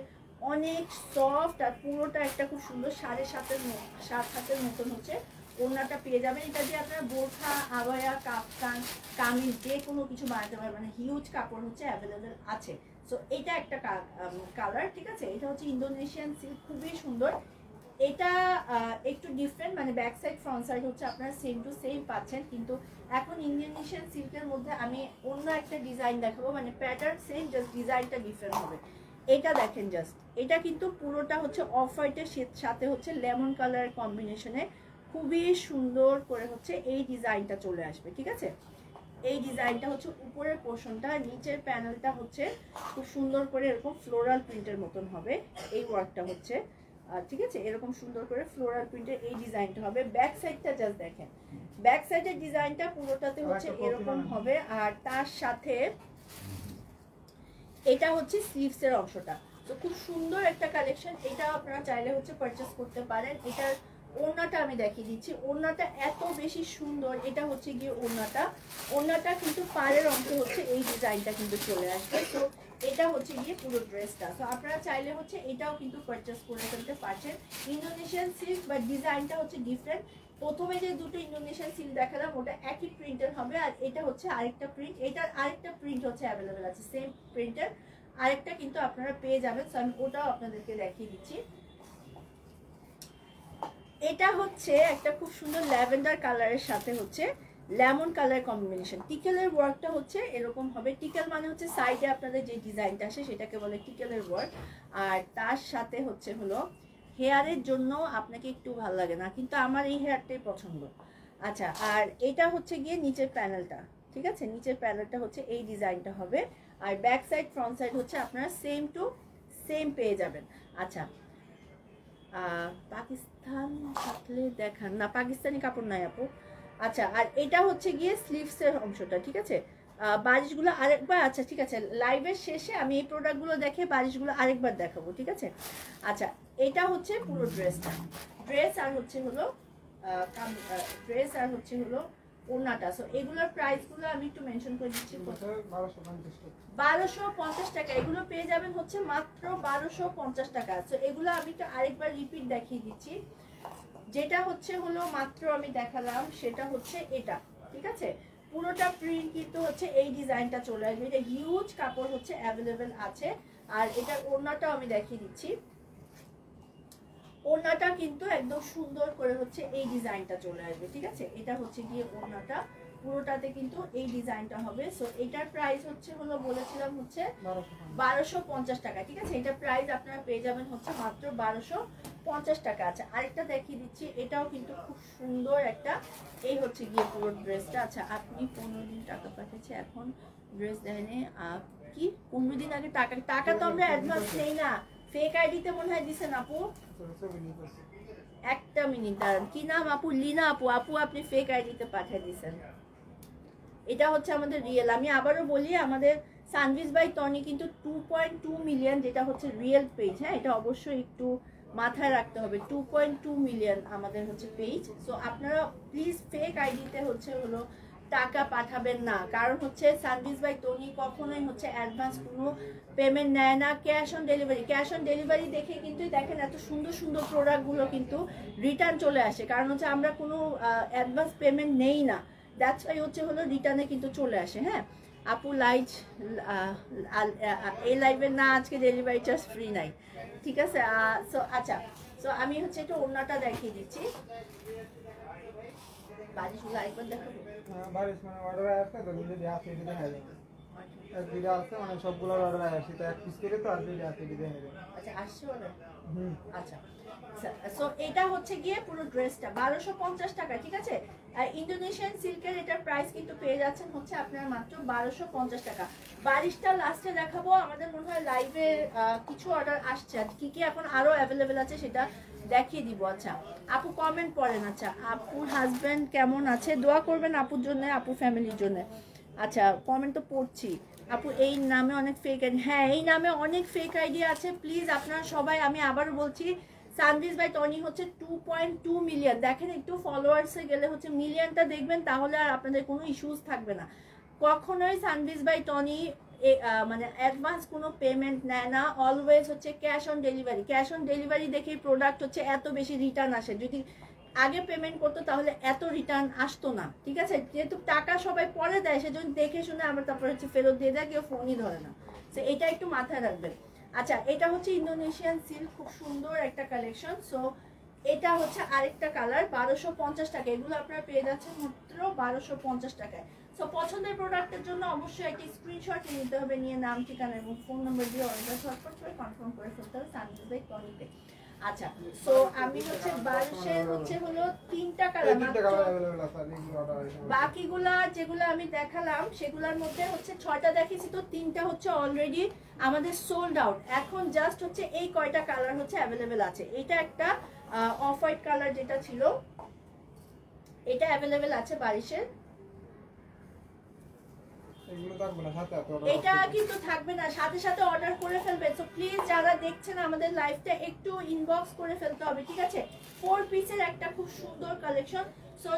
অনেক সফট, আর পুরোটা একটা খুব সুন্দর 7.5 হাতের মতন হচ্ছে ওড়নাটা পেয়ে যাবেন। এটা দিয়ে আপনারা বোরখা, আবায়া, কাফতান, কামিজ যে কোনো কিছু বানাতে পারবেন, মানে হিউজ কাপড় হচ্ছে অ্যাভেলেবেল আছে। সো এটা একটা কালার, ঠিক আছে। এটা হচ্ছে ইন্দোনেশিয়ান সিল্ক, খুবই সুন্দর। এটা একটু ডিফারেন্ট, মানে ব্যাক সাইড ফ্রন্ট সাইড হচ্ছে আপনারা সেম টু সেম পাচ্ছেন, কিন্তু এখন ইন্দোনেশিয়ান সিল্কের মধ্যে আমি অন্য একটা ডিজাইন দেখাবো, মানে প্যাটার্ন সেম, জাস্ট ডিজাইনটা ডিফারেন্ট হবে। এটা দেখেন জাস্ট, এটা কিন্তু পুরোটা হচ্ছে অফ হোয়াইটের সাথে হচ্ছে লেমন কালার কম্বিনেশনে খুবই সুন্দর করে হচ্ছে এই ডিজাইনটা চলে আসবে, ঠিক আছে। এই ডিজাইনটা হচ্ছে উপরের পোর্শনটা, নিচের প্যানেলটা হচ্ছে খুব সুন্দর করে এরকম ফ্লোরাল প্রিন্টের মতন হবে এই ওয়ার্কটা হচ্ছে, ঠিক আছে, এরকম সুন্দর করে ফ্লোরাল প্রিন্টের এই ডিজাইনটা হবে। ব্যাক সাইডটা জাস্ট দেখেন, ব্যাক সাইডের ডিজাইনটা পুরোটাতে হচ্ছে এরকম হবে। আর তার সাথে এটা হচ্ছে স্লিভসের অংশটা। তো খুব সুন্দর একটা কালেকশন, এটা আপনারা চাইলে হচ্ছে পারচেস করতে পারেন। এটার ওড়নাটা আমি দেখিয়ে দিচ্ছি, ওড়নাটা এত বেশি সুন্দর। এটা হচ্ছে গিয়ে ওড়নাটা কিন্তু পাড়ের অংশ হচ্ছে এই ডিজাইনটা কিন্তু চলে আসবে। তো এটা হচ্ছে গিয়ে পুরো ড্রেসটা। তো আপনারা চাইলে হচ্ছে এটাও কিন্তু পারচেস করে ফেলতে পারছেন। ইন্দোনেশিয়ান সিল্ক বাট ডিজাইনটা হচ্ছে ডিফারেন্ট। প্রথমে যে দুটো ইন্দোনেশিয়ান সিল্ক দেখালাম ওটা একই প্রিন্টের হবে, আর এটা হচ্ছে আরেকটা প্রিন্ট। এটার আরেকটা প্রিন্ট হচ্ছে অ্যাভেলেবেল আছে, সেম প্রিন্টের আরেকটা কিন্তু আপনারা পেয়ে যাবেন। সো আমি ওটাও আপনাদেরকে দেখিয়ে দিচ্ছি। এটা হচ্ছে একটা খুব সুন্দর ল্যাভেন্ডার কালারের সাথে হচ্ছে লেমন কালার কম্বিনেশন। টিকেলের ওয়ার্কটা হচ্ছে এরকম হবে। টিকেল মানে হচ্ছে সাইডে আপনাদের যে ডিজাইনটা আসে সেটাকে বলে টিকেলের ওয়ার্ক। আর তার সাথে হচ্ছে হলো হেয়ারের জন্য আপনাকে একটু ভালো লাগে না, কিন্তু আমার এই হেয়ারটাই পছন্দ। আচ্ছা আর এটা হচ্ছে গিয়ে নিচের প্যানেলটা, ঠিক আছে, নিচের প্যানেলটা হচ্ছে এই ডিজাইনটা হবে। আর ব্যাক সাইড ফ্রন্ট সাইড হচ্ছে আপনারা সেম টু সেম পেয়ে যাবেন। আচ্ছা পাকিস্তান থাকলে দেখান না, পাকিস্তানি কাপড় নাই আপু। আচ্ছা আর এটা হচ্ছে গিয়ে স্লিভসের অংশটা, ঠিক আছে। বারিশগুলো আরেকবার, আচ্ছা ঠিক আছে, লাইভের শেষে আমি এই প্রোডাক্টগুলো দেখে বারিশগুলো আরেকবার দেখাবো, ঠিক আছে। আচ্ছা এটা হচ্ছে পুরো ড্রেসটা, ড্রেস আর হচ্ছে হলো ড্রেস আর হচ্ছে হলো ওড়নাটা। সো এগুলোর প্রাইসগুলো আমি একটু মেনশন করে দিচ্ছি। 1250 টাকা এগুলো পেয়ে যাবেন হচ্ছে মাত্র 1250 টাকা। সো এগুলো আমি একটু আরেকবার রিপিট দেখিয়ে দিচ্ছি। যেটা হচ্ছে হলো মাত্র আমি দেখালাম সেটা হচ্ছে এটা, ঠিক আছে। পুরোটা প্রিন্ট কিন্তু হচ্ছে এই ডিজাইনটা চলে আসবে, এটা হিউজ কাপড় হচ্ছে অ্যাভেলেবেল আছে। আর এটার ওড়নাটাও আমি দেখিয়ে দিচ্ছি, ওড়নাটা কিন্তু একদম সুন্দর করে হচ্ছে এই ডিজাইনটা চলে আসবে, ঠিক আছে। এটা হচ্ছে গিয়ে ওড়নাটা, পুরোটাতে কিন্তু এই ডিজাইনটা হবে। সো এটার প্রাইস হচ্ছে হলো বলেছিলাম হচ্ছে 1250 টাকা, ঠিক আছে। এটা প্রাইস আপনারা পেয়ে যাবেন হচ্ছে মাত্র 1250 টাকা। আচ্ছা আরেকটা দেখিয়ে দিচ্ছি, এটাও কিন্তু খুব সুন্দর একটা, এই হচ্ছে গিয়ে পুরো ড্রেসটা। আচ্ছা আপনি 15 দিন টাকা পাঠিয়েছে, এখন ড্রেস দেয়নি কি 15 দিন আগে টাকা তো আমরা অ্যাডভান্স নেই না, ফেক আইডিতে মনে হয় দিছেন আপু। একটা মিনিট দাঁড়ান, কি নাম আপু? লিনা আপু। আপু আপনি ফেক আইডিতে পাঠিয়ে দিয়েছেন, এটা হচ্ছে আমাদের রিয়েল। আমি আবারও বলি, আমাদের সানভিজ বাই টনি কিন্তু 2.2 মিলিয়ন, যেটা হচ্ছে রিয়েল পেজ। হ্যাঁ এটা অবশ্যই একটু মাথায় রাখতে হবে, 2.2 মিলিয়ন আমাদের হচ্ছে পেজ। সো আপনারা প্লিজ ফেক আইডিতে হচ্ছে হলো টাকা পাঠাবেন না, কারণ হচ্ছে সানভিজ বাই টনি কখনোই হচ্ছে অ্যাডভান্স কোনো পেমেন্ট নেয় না, cash on delivery. Cash on delivery দেখে কিন্তু দেখেন এত সুন্দর সুন্দর প্রোডাক্টগুলো কিন্তু রিটার্ন চলে আসে, কারণ হচ্ছে আমরা কোনো অ্যাডভান্স পেমেন্ট নেই না, দ্যাটস ওয়াই হচ্ছে হলো রিটার্নে কিন্তু চলে আসে। হ্যাঁ আপু লাইভ এই লাইভে না আজকে ডেলিভারি চার্জ ফ্রি নাই, ঠিক আছে। সো আচ্ছা, সো আমি হচ্ছে একটু ওড়নাটা দেখিয়ে দিচ্ছি, বারিশগুলো আরেকবার দেখাবো।
বারিশ মানে অর্ডার আসছে তো যদি আসে এটা দেখা যাবে, এক দুইটা আছে মানে সবগুলোর অর্ডার আসে, তো এক পিস করে তো আর দুইটা আছে এটা দেখা যাবে।
আচ্ছা আসছে অর্ডার। আচ্ছা সো এটা হচ্ছে গিয়ে পুরো ড্রেসটা 1250 টাকা, ঠিক আছে। ইন্দোনেশিয়ান সিল্কের এটার প্রাইস কিন্তু পেয়ে যাচ্ছেন হচ্ছে আপনার মাত্র 1250 টাকা। বারিশটা লাস্টে দেখাবো, আমাদের মনে হয় লাইভে কিছু অর্ডার আসছে, কি কি এখন আরো অ্যাভেলেবেল আছে সেটা দেখিয়ে দিব। আচ্ছা আপু কমেন্ট করেন, আচ্ছা আপুর হাজবেন্ড কেমন আছে, দোয়া করবেন আপুর জন্য, আপু ফ্যামিলির জন্য। আচ্ছা কমেন্ট তো পড়ছি। আপু এই নামে অনেক ফেক আইডি, হ্যাঁ এই নামে অনেক ফেক আইডি আছে, প্লিজ আপনারা সবাই, আমি আবার বলছি সানভিজ বাই টনি হচ্ছে 2.2 মিলিয়ন। দেখেন একটু ফলোয়ার্সে গেলে হচ্ছে মিলিয়নটা দেখবেন, তাহলে আর আপনাদের কোনো ইস্যুস থাকবে না। কখনোই সানভিজ বাই টনি মানে অ্যাডভান্স কোনো পেমেন্ট নেয় না, অলওয়েজ হচ্ছে cash on delivery. Cash on delivery দেখেই প্রোডাক্ট হচ্ছে এত বেশি রিটার্ন আসে, যদি আগে পেমেন্ট করতো তাহলে এত রিটার্ন আসতো না, ঠিক আছে। যেহেতু টাকা সবাই পরে দেয়, সেজন্য দেখে শুনে আবার তারপর হচ্ছে ফেরত দিয়ে দেয়, কেউ ফোনই ধরে না। তো এটা একটু মাথায় রাখবেন। আচ্ছা এটা হচ্ছে ইন্দোনেশিয়ান সিল্ক, খুব সুন্দর একটা কালেকশন। সো এটা হচ্ছে আরেকটা কালার, 1250 টাকা। এগুলো আপনারা পেয়ে যাচ্ছেন মাত্র 1250 টাকায়। সো পছন্দের প্রোডাক্টের জন্য অবশ্যই একটা স্ক্রিনশট নিতে হবে, নিয়ে নাম ঠিকানা এবং ফোন নাম্বার দিয়ে অর্ডার ঝটপট করে কনফার্ম করে ফেলতে হবে সানভিজ বাই টনিতে। আচ্ছা সো আমি হচ্ছে বারিশের হচ্ছে হলো 3টা কালার, বাকিগুলা যেগুলো আমি দেখালাম সেগুলোর মধ্যে হচ্ছে 6টা দেখিয়েছি, তো 3টা হচ্ছে অলরেডি আমাদের সোল্ড আউট। এখন জাস্ট হচ্ছে এই কয়টা কালার হচ্ছে অ্যাভেলেবেল আছে। এটা একটা অফ হোয়াইট কালার যেটা ছিল, এটা অ্যাভেলেবেল আছে বারিশের, এটা কিন্তু থাকবে না, সাথে সাথে অর্ডার করে ফেলবেন। সো প্লিজ যারা দেখছেন আমাদের লাইভটা একটু ইনবক্স করে ফেলতে হবে, ঠিক আছে। 4 পিসের একটা খুব সুন্দর কালেকশন। সো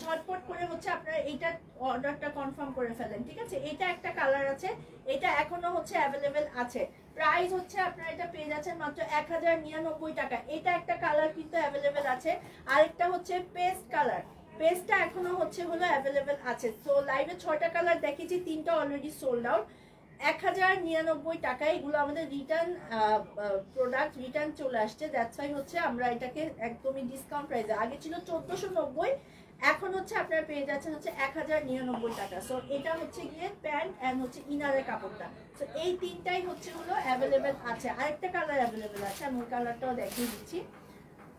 ঝটপট করে হচ্ছে আপনারা এইটা অর্ডারটা কনফার্ম করে ফেলেন, ঠিক আছে। এটা একটা কালার আছে, এটা এখনো হচ্ছে অ্যাভেলেবেল আছে। প্রাইস হচ্ছে আপনারা এটা পেয়ে যাচ্ছেন মাত্র 1099 টাকা। এটা একটা কালার কিন্তু অ্যাভেলেবেল আছে, আরেকটা হচ্ছে পেস্ট কালার, পেস্টটা এখনো হচ্ছে হলো অ্যাভেলেবেল আছে। সো লাইভে 6টা কালার দেখেছি, 3টা অলরেডি সোল্ড আউট। 1099 টাকায় এগুলো আমাদের রিটার্ন প্রোডাক্ট, রিটার্ন চলে আসছে, দ্যাটস ওয়াই হচ্ছে আমরা এটাকে একদমই ডিসকাউন্ট প্রাইসে, আগে ছিল 1490, এখন হচ্ছে আপনারা পেয়ে যাচ্ছেন হচ্ছে 1099 টাকা। সো এটা হচ্ছে গিয়ে প্যান্ট এন্ড হচ্ছে ইনারের কাপড়টা। সো এই 3টাই হচ্ছে হলো অ্যাভেলেবেল আছে। আরেকটা কালার অ্যাভেলেবেল আছে, আমি ওই কালারটাও দেখিয়ে দিচ্ছি।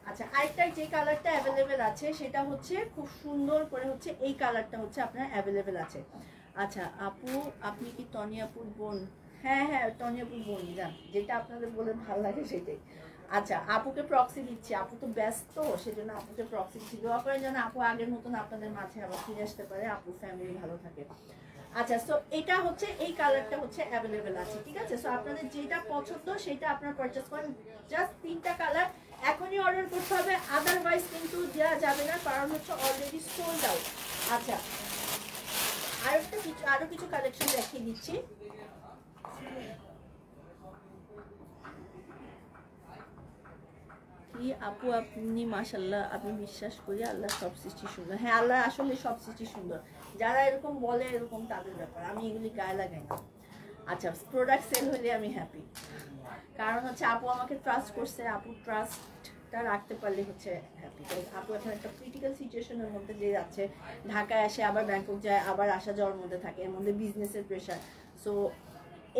আচ্ছা আরেকটা যে কালারটা অ্যাভেলেবেল আছে সেটা হচ্ছে খুব সুন্দর করে হচ্ছে এই কালারটা হচ্ছে আপনার অ্যাভেলেবেল আছে। আচ্ছা আপু আপনি কি টনি আপুর বোন? হ্যাঁ হ্যাঁ টনি আপু বলি যান, যেটা আপনাদের বলে ভালো লাগে সেটাই। আচ্ছা আপুকে প্রক্সি দিচ্ছি, আপু তো ব্যস্ত, সেজন্য আপুকে প্রক্সি দিচ্ছি। দোয়া করেন যেন আপু আগের মতন আপনাদের মাঝে আবার ফিরে আসতে পারে, আপু ফ্যামিলি ভালো থাকে। আচ্ছা সো এটা হচ্ছে, এই কালারটা হচ্ছে অ্যাভেলেবেল আছে, ঠিক আছে। সো আপনাদের যেটা পছন্দ সেটা আপনারা পারচেজ করেন। জাস্ট 3টা কালার এখনই অর্ডার করতে হবে, আদারওয়াইজ কিন্তু দেওয়া যাবে না, কারণ হচ্ছে অলরেডি সোল্ড আউট। আচ্ছা আরো কিছু কালেকশন দেখিয়ে দিচ্ছি। কি আপু আপনি মাশাআল্লাহ, আমি বিশ্বাস করি আল্লাহ সব সৃষ্টি সুন্দর। হ্যাঁ আল্লাহ আসলে সব সৃষ্টি সুন্দর, যারা এরকম বলে এরকম তাদের ব্যাপার, আমি এগুলি গায়ে লাগাই না। আচ্ছা প্রোডাক্ট সেল হলে আমি হ্যাপি, কারণ হচ্ছে আপু আমাকে ট্রাস্ট করছে, আপু ট্রাস্টটা রাখতে পারলে হচ্ছে হ্যাপি। আপু এখন একটা ক্রিটিক্যাল সিচুয়েশনের মধ্যে দিয়ে যাচ্ছে, ঢাকায় আসে আবার ব্যাংকক যায়, আবার আসা যাওয়ার মধ্যে থাকে, এর মধ্যে বিজনেসের প্রেশার। সো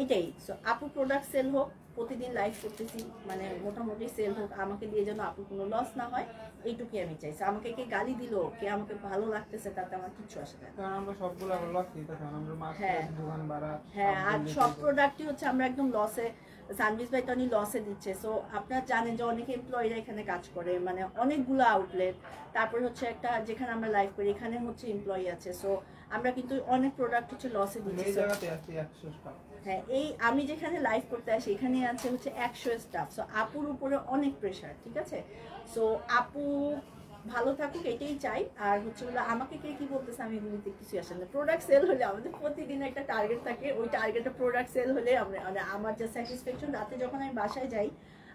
এটাই। সো আপু প্রোডাক্ট সেল হোক, প্রতিদিন লাইভ করতেছি, মানে মোটামুটি সেল হোক, আমাকে দিয়ে যেন আপুর কোনো লস না হয়, এইটুকুই আমি চাইছি। আমাকে কে গালি দিল, কে আমাকে ভালো লাগতেছে, তাতে আমার কিচ্ছু আসে না।
কারণ আমরা সবগুলো লসই, তখন আমরা
হ্যাঁ
দোকান ভাড়া
হ্যাঁ, আর সব প্রোডাক্টই হচ্ছে আমরা একদম লসে, সানভিজ ভাই টনি লসে দিচ্ছে। সো আপনারা জানেন যে অনেক এমপ্লয়িরা এখানে কাজ করে, মানে অনেকগুলো আউটলেট, তারপর হচ্ছে একটা যেখানে আমরা লাইভ করি এখানে হচ্ছে এমপ্লয়ি আছে। সো আমরা কিন্তু অনেক প্রোডাক্ট হচ্ছে লসে দিচ্ছি।
এই জায়গাতে আছে 100 টাকা।
হ্যাঁ এই আমি যেখানে লাইভ করতে আসি এখানে আছে হচ্ছে 100 স্টাফ। সো আপুর উপরে অনেক প্রেশার, ঠিক আছে। সো আপু ভালো থাকুক এটাই চাই। আর হচ্ছে বলে আমাকে কে কি বলতেছে আমি এগুলিতে কিছু আসে না। প্রোডাক্ট সেল হলে আমাদের প্রতিদিন একটা টার্গেট থাকে, ওই টার্গেটে প্রোডাক্ট সেল হলে আমরা, মানে আমার যে স্যাটিসফ্যাকশন, রাতে যখন আমি বাসায় যাই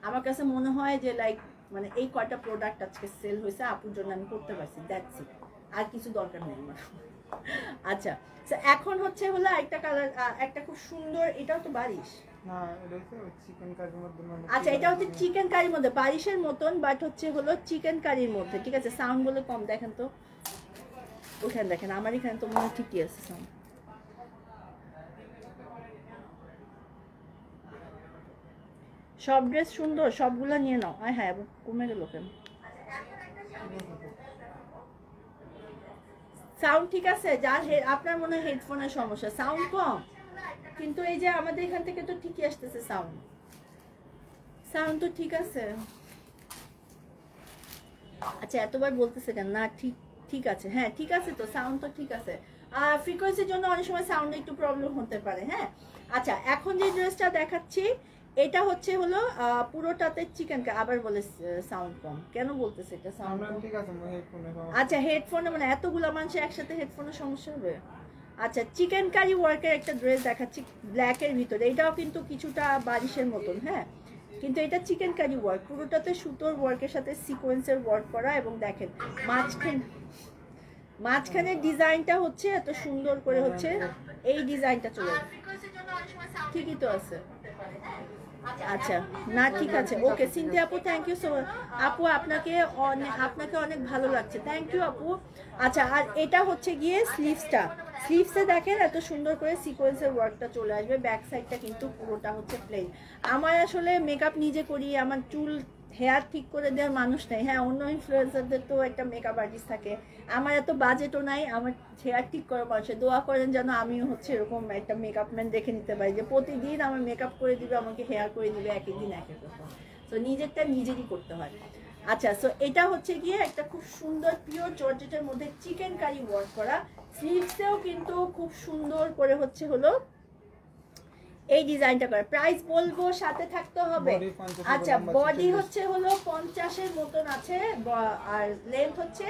আমার কাছে মনে হয় যে লাইক মানে এই কয়টা প্রোডাক্ট আজকে সেল হয়েছে আপুর জন্য আমি করতে পারছি, দ্যাটস ইট, আর কিছু দরকার নেই আমার। আচ্ছা এখন হচ্ছে হলো একটা কালার, একটা খুব সুন্দর, এটাও তো বারিশ
না, এটা হচ্ছে চিকেন কারির মধ্যে।
আচ্ছা এটা হচ্ছে চিকেন কারির মধ্যে, বারিশের মতন বাট হচ্ছে হলো চিকেন কারির মধ্যে, ঠিক আছে। সাউন্ড গুলো কম দেখেন তো, ওখানে দেখেন, আমার এখানে তো মনে হয় ঠিকই আছে সাউন্ড। সব ড্রেস সুন্দর, সবগুলা নিয়ে নাও। হ্যাঁ কমে গেল কেন? সাউন্ড ঠিক আছে? যার আপনার মনে হয় হেডফোনের সমস্যা, সাউন্ড কম, কিন্তু এই যে আমাদের এখান থেকে তো ঠিকই আসতেছে সাউন্ড, সাউন্ড তো ঠিক আছে। আচ্ছা এতবার বলতেছে কেন? না ঠিক ঠিক আছে, হ্যাঁ ঠিক আছে তো, সাউন্ড তো ঠিক আছে। ফ্রিকোয়েন্সির জন্য অনেক সময় সাউন্ডে একটু প্রবলেম হতে পারে। হ্যাঁ আচ্ছা এখন যে ড্রেসটা দেখাচ্ছি এটা হচ্ছে হলো পুরোটাতে চিকেন, আবার বলে সাউন্ড কম কেন বলতেছে এটা? সাউন্ড
ঠিক আছে,
আচ্ছা হেডফোনে, মানে এতগুলো মানুষ একসাথে হেডফোনের সমস্যা হবে। আচ্ছা চিকেন কারি ওয়ার্কের একটা ড্রেস দেখাচ্ছি ব্ল্যাকের ভিতরে, এটাও কিন্তু কিছুটা বারিশের মতন। হ্যাঁ কিন্তু এটা চিকেন কারি ওয়ার্ক, পুরোটাতে সুতোর ওয়ার্কের সাথে সিকোয়েন্সের ওয়ার্ক করা, এবং দেখেন মাঝখানে ডিজাইনটা হচ্ছে এত সুন্দর করে হচ্ছে, এই ডিজাইনটা চলে ঠিকই তো আছে। আচ্ছা না ঠিক আছে, ওকে সিনথি আপু থ্যাংক ইউ সো মাচ আপু, আপনাকে অনেক ভালো লাগছে, থ্যাংক ইউ আপু। আচ্ছা আর এটা হচ্ছে গিয়ে স্লিভসে দেখেন এত সুন্দর করে সিকোয়েন্সের ওয়ার্কটা চলে আসবে, ব্যাক সাইডটা কিন্তু পুরোটা হচ্ছে প্লেন। আমার আসলে মেকআপ নিজে করি, আমার চুল হেয়ার ঠিক করে দেওয়ার মানুষ নেই। হ্যাঁ অন্য ইনফ্লুয়েন্সারদের তো একটা মেকআপ আর্টিস্ট থাকে, আমার এত বাজেটও নাই আমার হেয়ার ঠিক করার মানুষের। দোয়া করেন যেন আমিও হচ্ছে এরকম একটা মেকআপ ম্যান দেখে নিতে পারি, যে প্রতিদিন আমার মেকআপ করে দিবে, আমাকে হেয়ার করে দিবে, এক একদিন এক এক রকম। তো নিজেরটা নিজেরই করতে হয়। আচ্ছা সো এটা হচ্ছে গিয়ে একটা খুব সুন্দর পিওর জর্জেটের মধ্যে চিকেন কারি ওয়ার্ক করা, স্লিভসেও কিন্তু খুব সুন্দর করে হচ্ছে হলো এই ডিজাইনটা করে। প্রাইস বলবো, সাথে থাকতে হবে। আচ্ছা বডি হচ্ছে হলো 50-এর মতন আছে, আর লেন্থ হচ্ছে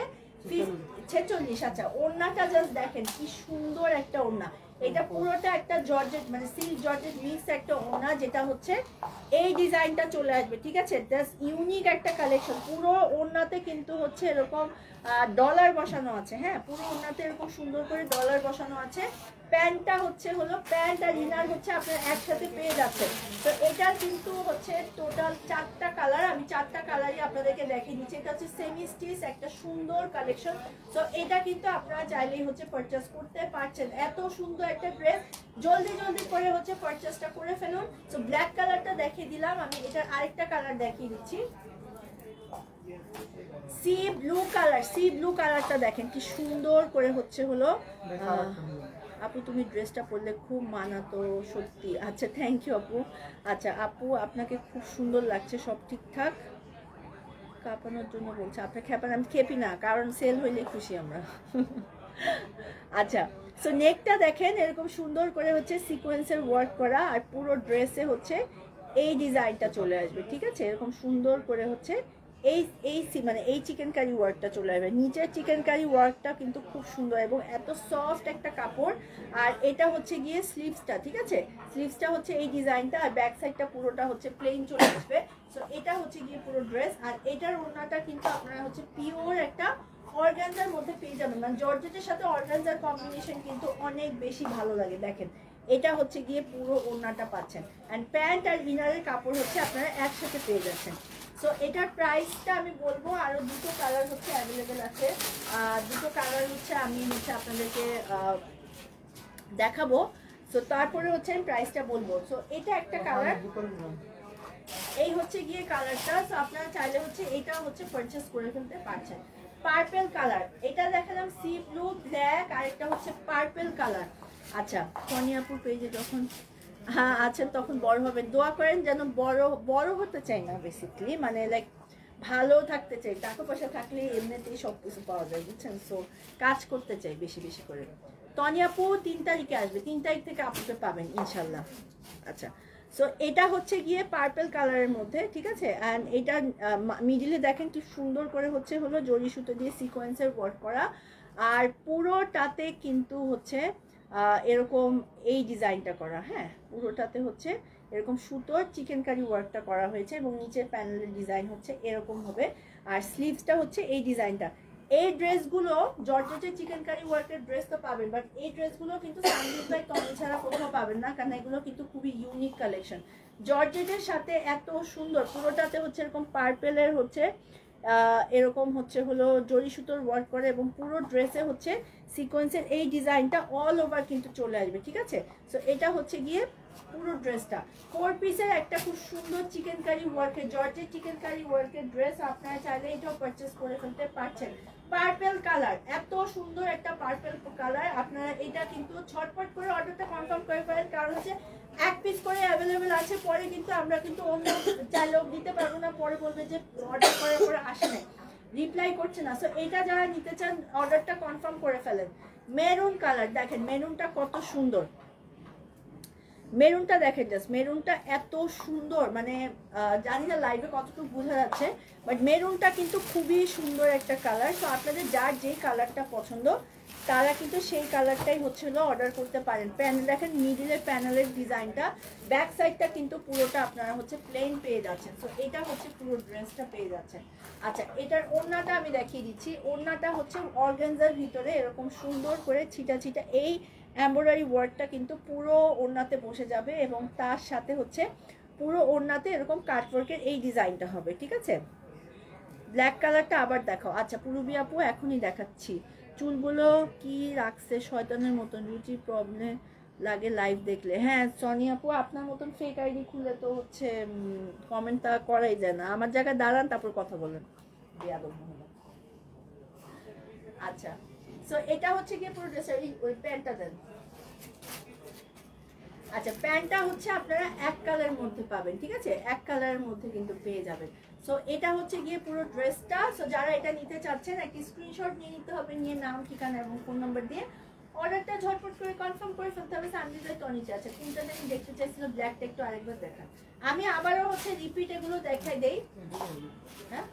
46। আচ্ছা ওড়নাটা জাস্ট দেখেন কি সুন্দর একটা ওড়না, এটা পুরোটা একটা জর্জেট মানে সিল্ক জর্জেট মিক্স একটা ওড়না, যেটা হচ্ছে এই ডিজাইনটা চলে আসবে, ঠিক আছে। জাস্ট ইউনিক একটা কালেকশন, পুরো ওড়নাতে কিন্তু হচ্ছে এরকম ডলার বসানো আছে। হ্যাঁ পুরো ওড়নাতে এরকম সুন্দর করে ডলার বসানো আছে। প্যান্টটা হচ্ছে হলো, প্যান্ট আর ইনার হচ্ছে আপনার একসাথে পেয়ে যাচ্ছে। তো এটা কিন্তু হচ্ছে টোটাল 4টা কালার, আমি 4টা কালারই আপনাদেরকে দেখিয়ে দিচ্ছি। এটা হচ্ছে সেমি স্টিচ একটা সুন্দর কালেকশন। তো এটা কিন্তু আপনারা চাইলেই হচ্ছে পারচেস করতে পারছেন, এত সুন্দর একটা ড্রেস, জলদি জলদি করে হচ্ছে পারচেসটা করে ফেলুন। তো ব্ল্যাক কালারটা দেখিয়ে দিলাম, আমি এটার আরেকটা কালার দেখিয়ে দিচ্ছি, সি ব্লু কালারটা দেখেন কি সুন্দর করে হচ্ছে হলো। আপু তুমি ড্রেসটা পরলে খুব মানাতো সত্যি। আচ্ছা থ্যাংক ইউ আপু। আচ্ছা আপু আপনাকে খুব সুন্দর লাগছে, সব ঠিকঠাক? কাঁপানোর জন্য বলছে, আপনার খেপান, আমি খেপি না, কারণ সেল হইলে খুশি আমরা। আচ্ছা, সো নেকটা দেখেন এরকম সুন্দর করে হচ্ছে সিকোয়েন্সের ওয়ার্ক করা, আর পুরো ড্রেসে হচ্ছে এই ডিজাইনটা চলে আসবে, ঠিক আছে? এরকম সুন্দর করে হচ্ছে এই মানে এই চিকেন কারি ওয়ার্কটা চলে আসবে। নিচের চিকেন কারি ওয়ার্কটা কিন্তু খুব সুন্দর এবং এত সফট একটা কাপড়। আর এটা হচ্ছে গিয়ে স্লিভসটা, ঠিক আছে? স্লিভসটা হচ্ছে এই ডিজাইনটা, আর ব্যাক সাইডটা পুরোটা হচ্ছে প্লেন চলে আসবে। সো এটা হচ্ছে গিয়ে পুরো ড্রেস, আর এটার ওড়নাটা কিন্তু আপনারা হচ্ছে পিওর একটা অর্গানজার মধ্যে পেয়ে যাবেন। মানে জর্জেটের সাথে অর্গানজার কম্বিনেশন কিন্তু অনেক বেশি ভালো লাগে। দেখেন এটা হচ্ছে গিয়ে পুরো ওড়নাটা পাচ্ছেন, অ্যান্ড প্যান্ট আর ইনারের কাপড় হচ্ছে আপনারা একসাথে পেয়ে যাচ্ছেন। সো এটার প্রাইসটা আমি বলবো, আরও দুটো কালার হচ্ছে অ্যাভেলেবেল আছে, দুটো কালার হচ্ছে আমি হচ্ছে আপনাদেরকে দেখাবো। সো তারপরে হচ্ছে আমি প্রাইসটা বলবো। সো এটা একটা কালার, এই হচ্ছে গিয়ে কালারটা। সো আপনারা চাইলে হচ্ছে এটা হচ্ছে পারচেস করে ফেলতে পারছেন। পার্পল কালার, এটা দেখালাম সি ব্লু ব্ল্যাক, আর একটা হচ্ছে পার্পল কালার। আচ্ছা সোনিয়াপুর পেজে যখন হ্যাঁ আছেন তখন বড় হবেন, দোয়া করেন যেন বড় হতে চাই না বেসিক্যালি, মানে লাইক ভালো থাকতে চাই, টাকা পয়সা থাকলে এমনিতেই সব কিছু পাওয়া যায় বুঝছেন। সো কাজ করতে চাই বেশি বেশি করে। তনিয়াপু 3 তারিখে আসবে, 3 তারিখ থেকে আপুকে পাবেন ইনশাল্লাহ। আচ্ছা, সো এটা হচ্ছে গিয়ে পার্পল কালারের মধ্যে, ঠিক আছে? অ্যান্ড এটা মিডিলে দেখেন কি সুন্দর করে হচ্ছে হলো জরি সুতো দিয়ে সিকোয়েন্সের ওয়ার্ক করা, আর পুরোটাতে কিন্তু হচ্ছে এরকম এই ডিজাইনটা করা। হ্যাঁ, পুরোটাতে হচ্ছে এরকম সুতোর চিকেন কারি ওয়ার্কটা করা হয়েছে, এবং নিচের প্যানেলের ডিজাইন হচ্ছে এরকম হবে, আর স্লিভসটা হচ্ছে এই ডিজাইনটা। এই ড্রেসগুলো জর্জেটের চিকেন কারি ওয়ার্কের ড্রেস তো পাবেন, বাট এই ড্রেসগুলো কিন্তু সানজিদ বাই টনি ছাড়া কোথাও পাবেন না, কারণ এগুলো কিন্তু খুবই ইউনিক কালেকশন। জর্জেটের সাথে এত সুন্দর, পুরোটাতে হচ্ছে এরকম পার্পেলের হচ্ছে এরকম হচ্ছে হলো জরি সুতোর ওয়ার্ক করে, এবং পুরো ড্রেসে হচ্ছে সিকোয়েন্সের এই ডিজাইনটা অল ওভার কিন্তু চলে আসবে, ঠিক আছে? সো এটা হচ্ছে গিয়ে পুরো ড্রেসটা 4 পিসের একটা খুব সুন্দর চিকেন কারি ওয়ার্কের জর্জেট চিকেন কারি ওয়ার্কের ড্রেস। আপনারা চাইলে এটাও পারচেস করে ফেলতে পারছেন। পার্পল কালার, এত সুন্দর একটা পার্পল কালার। আপনারা এটা কিন্তু ছটপট করে অর্ডারটা কনফার্ম করে ফেলেন, কারণ হচ্ছে 1 পিস করে অ্যাভেলেবেল আছে, পরে কিন্তু আমরা কিন্তু অন্য চাইলেও দিতে পারবো না, পরে বলবে যে অর্ডার করার পরে আসে নাই, রিপ্লাই করছে না। সো এটা যারা নিতে চান অর্ডারটা কনফার্ম করে ফেলেন। মেরুন কালার, দেখেন মেরুনটা কত সুন্দর, মেরুনটা দেখেন জাস্ট, মেরুনটা এত সুন্দর, মানে জানি না লাইভে কতটুকু বোঝা যাচ্ছে, বাট মেরুনটা কিন্তু খুবই সুন্দর একটা কালার। তো আপনাদের যার যেই কালারটা পছন্দ তারা কিন্তু সেই কালারটাই হচ্ছে হলো অর্ডার করতে পারেন। প্যানেল দেখেন, মিডিলের প্যানেলের ডিজাইনটা, ব্যাক সাইডটা কিন্তু পুরোটা আপনারা হচ্ছে প্লেন পেয়ে যাচ্ছেন। তো এটা হচ্ছে পুরো ড্রেসটা পেয়ে যাচ্ছেন। আচ্ছা, এটার ওড়নাটা আমি দেখিয়ে দিচ্ছি। ওড়নাটা হচ্ছে অর্গানজার ভিতরে এরকম সুন্দর করে ছিটা ছিটা এই এমব্রয়ডারি ওয়ার্কটা কিন্তু পুরো ওড়নাতে বসে যাবে, এবং তার সাথে হচ্ছে পুরো ওড়নাতে এরকম কাটওয়ার্কের এই ডিজাইনটা হবে, ঠিক আছে? ব্ল্যাক কালারটা আবার দেখাও। আচ্ছা পুরুবি আপু এখনই দেখাচ্ছি। চুলগুলো কি রাখছে শয়তানের মতন, রুচি প্রবলেম লাগে লাইভ দেখলে। হ্যাঁ সনি আপু, আপনার মতন ফেক আইডি খুলে তো হচ্ছে কমেন্টটা করাই যায় না। আমার জায়গায় দাঁড়ান তারপর কথা বলেন। আচ্ছা, সো এটা হচ্ছে গিয়ে পুরো ড্রেসের ওই প্যান্টটা দেন। আচ্ছা, প্যান্টটা হচ্ছে আপনারা এক কালারের মধ্যে পাবেন, ঠিক আছে? এক কালারের মধ্যে কিন্তু পেয়ে যাবেন। সো এটা হচ্ছে গিয়ে পুরো ড্রেসটা। সো যারা এটা নিতে চাচ্ছেন একটা স্ক্রিনশট নিয়ে নিতে হবে, নিয়ে নাম ঠিকানা এবং ফোন নাম্বার দিয়ে অর্ডারটা ঝটপট করে কনফার্ম করে ফেলতে হবে। সানজিদ বাই টনি আছে। তিনটাতে আমি দেখতে চাইছিলাম, ব্ল্যাকটা একটু আরেকবার দেখান। আমি আবারও হচ্ছে রিপিট এগুলো দেখাই দেই। হ্যাঁ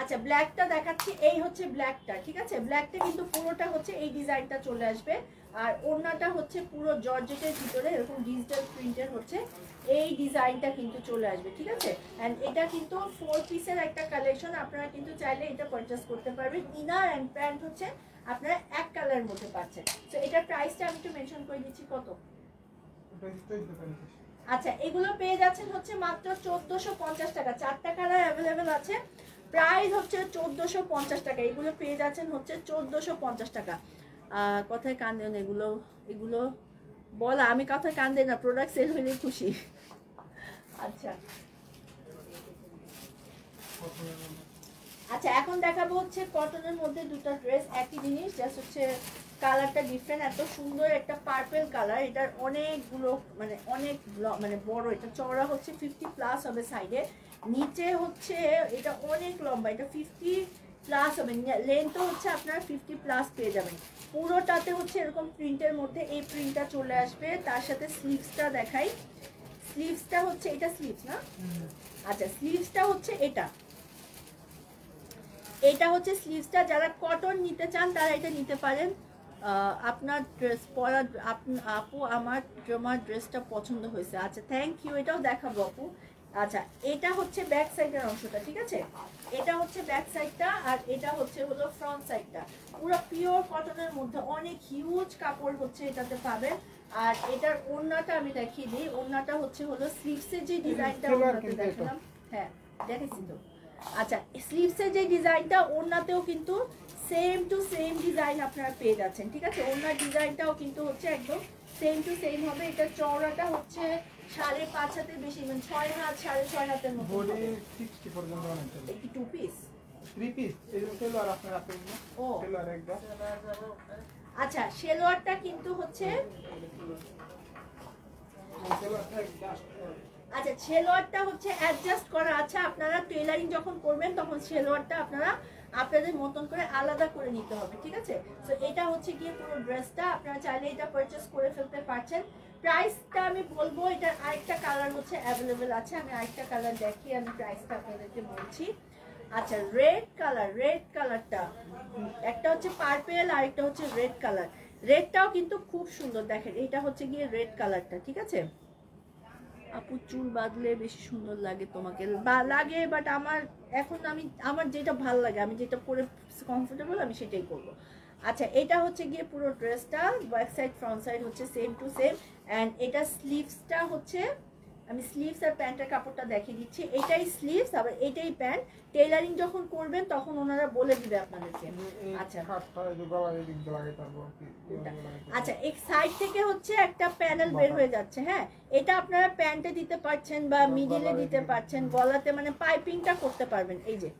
আচ্ছা, ব্ল্যাকটা দেখাচ্ছি। এই হচ্ছে ব্ল্যাকটা, ঠিক আছে? ব্ল্যাকটা কিন্তু পুরোটা হচ্ছে এই ডিজাইনটা চলে আসবে, আর ওড়নাটা হচ্ছে পুরো জর্জেটের ভিতরে এরকম ডিজিটাল প্রিন্টের হচ্ছে এই ডিজাইনটা কিন্তু চলে আসবে, ঠিক আছে? অ্যান্ড এটা কিন্তু 4 পিসের একটা কালেকশন। আপনারা কিন্তু চাইলে এটা পারচেস করতে পারবেন। ইনার অ্যান্ড প্যান্ট হচ্ছে আপনারা এক কালারের মধ্যে পাচ্ছেন। তো এটার প্রাইসটা আমি একটু মেনশন করে দিচ্ছি। কত? আচ্ছা, এগুলো পেয়ে যাচ্ছেন হচ্ছে মাত্র 1450 টাকা। 4টা কালার অ্যাভেলেবেল আছে, প্রাইস হচ্ছে 1450 টাকা। এগুলো পেয়ে যাচ্ছেন হচ্ছে 1450 টাকা। কথায় কান দেন, এগুলো এগুলো বলা, আমি কথায় কান দেই না, প্রোডাক্ট সেল হইলে খুশি। আচ্ছা আচ্ছা এখন দেখাবো হচ্ছে কটনের মধ্যে দুটো ড্রেস, একই জিনিস, জাস্ট হচ্ছে কালারটা ডিফারেন্ট। এত সুন্দর একটা পার্পল কালার, এটার অনেকগুলো মানে অনেক মানে বড়, এটা চওড়া হচ্ছে 50+ হবে সাইডে, নিচে হচ্ছে এটা অনেক লম্বা, এটা 50+ হবে, লেন্থও হচ্ছে আপনারা 50+ পেয়ে যাবেন। পুরোটাতে হচ্ছে এরকম প্রিন্টের মধ্যে এই প্রিন্টটা চলে আসবে। তার সাথে স্লিভসটা দেখাই, স্লিভসটা হচ্ছে এটা স্লিভস না, আচ্ছা স্লিভসটা হচ্ছে এটা, এটা হচ্ছে স্লিভসটা। যারা কটন নিতে চান তারা এটা নিতে পারেন। আপনার ড্রেস পরা আপু আমার ড্রেসটা পছন্দ হয়েছে, আচ্ছা থ্যাংক ইউ, এটাও দেখাবো আপু। আচ্ছা এটা হচ্ছে ব্যাক সাইডের অংশটা, ঠিক আছে, এটা হচ্ছে ব্যাক সাইডটা, আর এটা হচ্ছে হলো ফ্রন্ট সাইডটা, পুরো পিওর কটনের মধ্যে অনেক হিউজ কাপড় হচ্ছে এটাতে পাবেন। আর এটার ওড়নাটা আমি দেখিয়ে দিই, ওড়নাটা হচ্ছে হলো স্লিভসের যে ডিজাইনটা ওড়নাতে দেখালাম, হ্যাঁ দেখেছি তো। আচ্ছা স্লিভসের যে ডিজাইনটা ওড়নাতেও কিন্তু সেম টু সেম ডিজাইন আপনারা পেয়ে যাচ্ছেন, ঠিক আছে, ওড়নার ডিজাইনটাও কিন্তু হচ্ছে একদম সেম টু সেম হবে। এটা চওড়াটা হচ্ছে 5.5 হাতের বেশি, মানে 6 হাত 6.5 হাতের মতো হবে।
60 পর্যন্ত অনেক চলে।
কি 2 পিস
3 পিস এই যে সেলোয়ার আপনার আছে না,
ও
সেলোয়ার একদম।
আচ্ছা সেলোয়ারটা কিন্তু হচ্ছে,
সেলোয়ারটা একদম,
আচ্ছা সেলোয়ারটা হচ্ছে অ্যাডজাস্ট করা আছে, আপনারা টেলারিং যখন করবেন তখন সেলোয়ারটা আপনারা আপনাদের মতন করে আলাদা করে নিতে হবে, ঠিক আছে। সো এটা হচ্ছে গিয়ে পুরো ড্রেসটা, আপনারা চাইলে এটা পারচেজ করে ফেলতে পারছেন। প্রাইসটা আমি বলবো, এটার আরেকটা কালার হচ্ছে অ্যাভেলেবেল আছে, আমি আরেকটা কালার দেখি, আমি প্রাইসটা আপনাদেরকে বলছি। আচ্ছা রেড কালার, রেড কালারটা একটা হচ্ছে পার্পেল আর একটা হচ্ছে রেড কালার, রেডটাও কিন্তু খুব সুন্দর, দেখেন এটা হচ্ছে গিয়ে রেড কালারটা, ঠিক আছে। আপু চুল বাঁধলে বেশি সুন্দর লাগে তোমাকে, বা লাগে, বাট আমার যেটা ভাল লাগে, আমি যেটা পরে কমফোর্টেবল আমি সেটাই করবো। আচ্ছা এটা হচ্ছে গিয়ে পুরো ড্রেসটা, ব্যাক সাইড ফ্রন্ট সাইড হচ্ছে সেম টু সেম, অ্যান্ড এটা স্লিভসটা হচ্ছে, আমি স্লিভস আর প্যান্টের কাপড়টা দেখিয়ে দিচ্ছি, এটাই স্লিভস আবার এটাই প্যান্ট। টেইলারিং যখন করবেন তখন ওনারা বলে দিবে আপনাদেরকে। আচ্ছা আচ্ছা এক সাইড থেকে হচ্ছে একটা প্যানেল বের হয়ে যাচ্ছে, হ্যাঁ এটা আপনারা প্যান্টে দিতে পারছেন বা মিডিলে দিতে পারছেন, গলাতে মানে পাইপিংটা করতে পারবেন, এই যে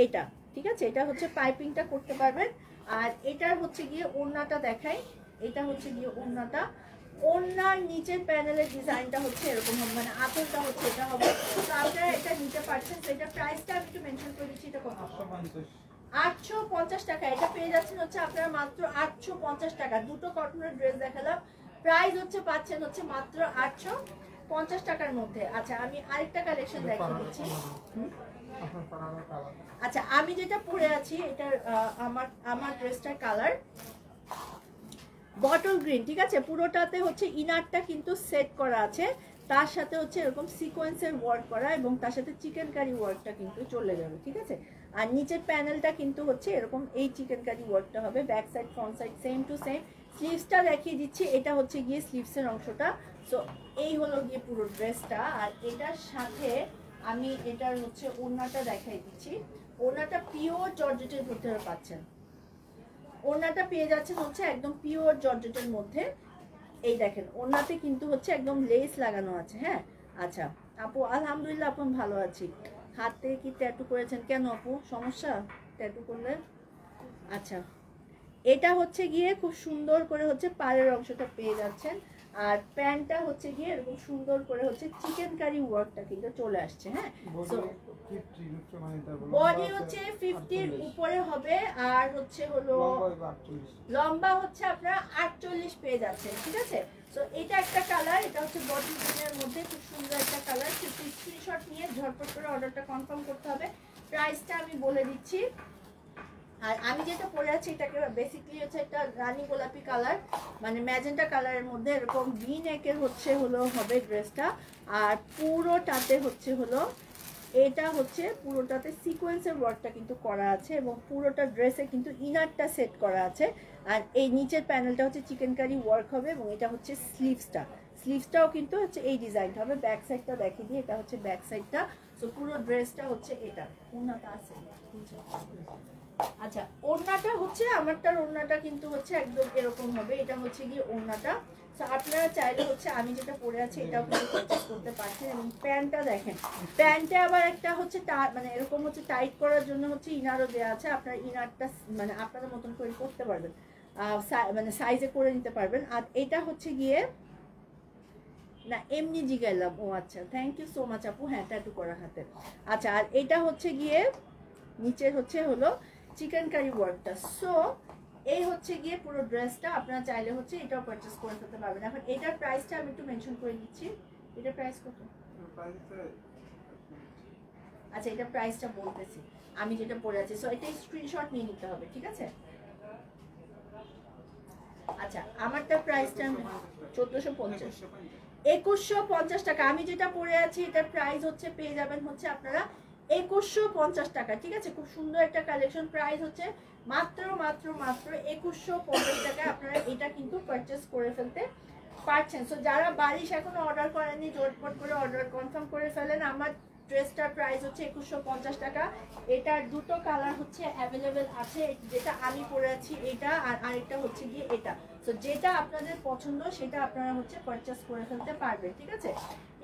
এটা, ঠিক আছে, এটা হচ্ছে পাইপিংটা করতে পারবেন। আর এটার হচ্ছে গিয়ে ওড়নাটা দেখাই, এটা হচ্ছে গিয়ে ওড়নাটা, ওড়নার নিচের প্যানেলের ডিজাইনটা হচ্ছে এরকম হবে, মানে আঁচলটা হচ্ছে এটা হবে। তো আপনারা এটা নিতে পারছেন। তো এটা প্রাইসটা আমি একটু মেনশন করে দিচ্ছি, এটা কত, 850 টাকা। এটা পেয়ে যাচ্ছেন হচ্ছে আপনারা মাত্র 850 টাকা। দুটো কটনের ড্রেস দেখালাম, প্রাইস হচ্ছে পাচ্ছেন হচ্ছে মাত্র 850 টাকার মধ্যে। আচ্ছা আমি আরেকটা কালেকশন দেখিয়ে দিচ্ছি। আচ্ছা আমি যেটা পরে আছি এটার আমার ড্রেসটার কালার বটল গ্রিন, ঠিক আছে, পুরোটাতে হচ্ছে ইনারটা কিন্তু সেট করা আছে, তার সাথে হচ্ছে এরকম সিকোয়েন্সের ওয়ার্ক করা, এবং তার সাথে চিকেন কারি ওয়ার্কটা কিন্তু চলে যাবে, ঠিক আছে। আর নিচের প্যানেলটা কিন্তু হচ্ছে এরকম এই চিকেন কারি ওয়ার্কটা হবে, back side front side same to same. স্লিভসটা দেখিয়ে দিচ্ছি, এটা হচ্ছে গিয়ে স্লিভসের অংশটা। সো এই হলো গিয়ে পুরো ড্রেসটা। আর এটার সাথে আমি এটার হচ্ছে ওড়নাটা দেখাই দিচ্ছি, ওড়নাটা পিওর জর্জেটের ভিতরে পাচ্ছেন, ওড়নাটা পেয়ে যাচ্ছেন হচ্ছে একদম পিওর জর্জেটের মধ্যে। এই দেখেন ওড়নাতে কিন্তু হচ্ছে একদম লেস লাগানো আছে, হ্যাঁ। আচ্ছা আপু আলহামদুলিল্লাহ আপু ভালো আছি। হাতে কি ট্যাটু করেছেন কেন আপু, সমস্যা ট্যাটু করলে? আচ্ছা এটা হচ্ছে গিয়ে খুব সুন্দর করে হচ্ছে পাড়ের অংশটা পেয়ে যাচ্ছেন, আর প্যান্টটা হচ্ছে গিয়ে এরকম সুন্দর করে হচ্ছে চিকেন কারি ওয়ার্কটা কিন্তু চলে আসছে, হ্যাঁ। বডি হচ্ছে 50-র উপরে হবে, আর হচ্ছে হলো লম্বা হচ্ছে আপনারা 48 পেয়ে যাচ্ছেন, ঠিক আছে। সো এটা একটা কালার, এটা হচ্ছে বডি গ্রিনের মধ্যে খুব সুন্দর একটা কালার। স্ক্রিনশট নিয়ে ঝটপট করে অর্ডারটা কনফার্ম করতে হবে। প্রাইসটা আমি বলে দিচ্ছি। আর আমি যেটা পরে আছি এটাকে বেসিক্যালি হচ্ছে একটা রানী গোলাপি কালার, মানে ম্যাজেন্টা কালারের মধ্যে এরকম ভি নেকের হচ্ছে হলো হবে ড্রেসটা। আর পুরোটাতে হচ্ছে হলো এটা হচ্ছে পুরোটাতে সিকোয়েন্সের ওয়ার্কটা কিন্তু করা আছে, এবং পুরোটা ড্রেসে কিন্তু ইনারটা সেট করা আছে। আর এই নিচের প্যানেলটা হচ্ছে চিকেন কারি ওয়ার্ক হবে, এবং এটা হচ্ছে স্লিভসটাও কিন্তু হচ্ছে এই ডিজাইনটা হবে। ব্যাক সাইডটা দেখিয়ে দিই, এটা হচ্ছে ব্যাক সাইডটা। সো পুরো ড্রেসটা হচ্ছে এটা, উন্নত আছে আচ্ছা ওড়নাটা হচ্ছে আমারটার ওড়নাটা কিন্তু হচ্ছে একদম এরকম হবে, এটা হচ্ছে গিয়ে ওড়নাটা। তো আপনারা চাইলে হচ্ছে আমি যেটা পরে আছি এটাও কিন্তু পারচেজ করতে পারছেন। এবং প্যান্টটা দেখেন, প্যান্টে আবার একটা হচ্ছে মানে এরকম হচ্ছে টাইট করার জন্য হচ্ছে ইনারও দেওয়া আছে, আপনারা ইনারটা মানে আপনাদের মতন করে করতে পারবেন, মানে সাইজে করে নিতে পারবেন। আর এটা হচ্ছে গিয়ে না এমনি জিগাইলাম, ও আচ্ছা থ্যাংক ইউ সো মাচ আপু, হ্যাঁ ট্যাটু করা হাতে। আচ্ছা আর এটা হচ্ছে গিয়ে নিচের হচ্ছে হলো চিকেন কারি ওয়ার্কটা। সো এই হচ্ছে গিয়ে পুরো ড্রেসটা, আপনারা চাইলে হচ্ছে এটাও পারচেস করে ফেলতে পারবেন। এখন এটার প্রাইসটা আমি একটু মেনশন করে দিচ্ছি, এটার প্রাইস কত? আচ্ছা এটা প্রাইসটা বলতেছি আমি যেটা পরে আছি। সো এটা স্ক্রিনশট নিয়ে নিতে হবে, ঠিক আছে? আচ্ছা আমারটা প্রাইসটা 1450, 2150 টাকা। আমি যেটা পরে আছি এটার প্রাইস হচ্ছে পেয়ে যাবেন হচ্ছে আপনারা 2150 টাকা, ঠিক আছে? খুব সুন্দর একটা কালেকশন, প্রাইস হচ্ছে মাত্র মাত্র মাত্র 2150 টাকায় আপনারা এটা কিন্তু পারচেস করে ফেলতে পারছেন। সো যারা বারিশ এখনো অর্ডার করেননি ঝটপট করে অর্ডার কনফার্ম করে ফেলেন। আমার ড্রেসটার প্রাইস হচ্ছে 2150 টাকা। এটার দুটো কালার হচ্ছে অ্যাভেলেবেল আছে, যেটা আমি পরে আছি এটা, আর আরেকটা হচ্ছে গিয়ে এটা। তো যেটা আপনাদের পছন্দ সেটা আপনারা হচ্ছে পারচেস করে ফেলতে পারবেন, ঠিক আছে?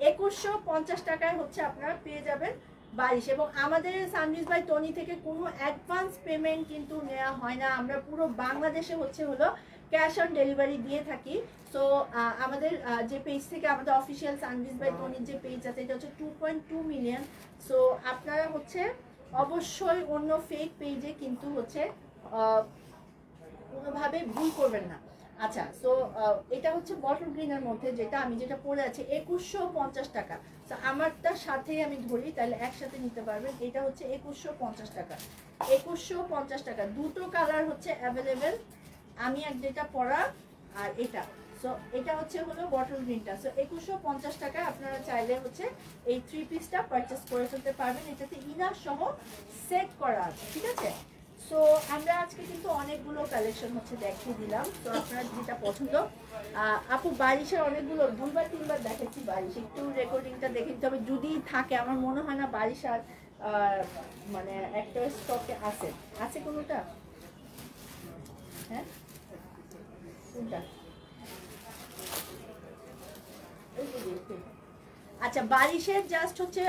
2150 টাকায় হচ্ছে আপনারা পেয়ে যাবেন বারিশ। এবং আমাদের সানভিজ বাই টনি থেকে কোনো অ্যাডভান্স পেমেন্ট কিন্তু নেওয়া হয় না, আমরা পুরো বাংলাদেশে হচ্ছে হলো ক্যাশ অন ডেলিভারি দিয়ে থাকি। সো আমাদের যে পেজ থেকে আমাদের অফিসিয়াল সানভিজ বাই টনির যে পেজ আছে এটা হচ্ছে 2.2 মিলিয়ন। সো আপনারা হচ্ছে অবশ্যই অন্য ফেক পেজে কিন্তু হচ্ছে কোনোভাবে ভুল করবেন না। আচ্ছা সো এটা হচ্ছে বটল গ্রিনের মধ্যে, যেটা আমি যেটা পরে আছি 2150 টাকা। তো আমারটার সাথেই আমি ধরি তাহলে একসাথে নিতে পারবেন। এটা হচ্ছে 2150 টাকা, 2150 টাকা। দুটো কালার হচ্ছে অ্যাভেলেবেল, আমি এক যেটা পরা আর এটা। সো এটা হচ্ছে হলো বটল গ্রিনটা। সো 2150 টাকায় আপনারা চাইলে হচ্ছে এই 3 পিসটা পারচেস করে ফেলতে পারবেন, এটাতে ইনার সহ সেট করা আছে, ঠিক আছে? সো আমরা আজকে কিন্তু অনেকগুলো কালেকশন হচ্ছে দেখিয়ে দিলাম। তো আপনারা যেটা পছন্দ, আপু বারিশের অনেকগুলো 2বার 3বার দেখাচ্ছি বারিশ, একটু রেকর্ডিংটা দেখে নিতে হবে যদি থাকে। আমার মনে হয় না বারিশ আর মানে একটা স্টকে আছে, আছে কোনোটা? হ্যাঁ কোনটা? আচ্ছা বারিশের জাস্ট হচ্ছে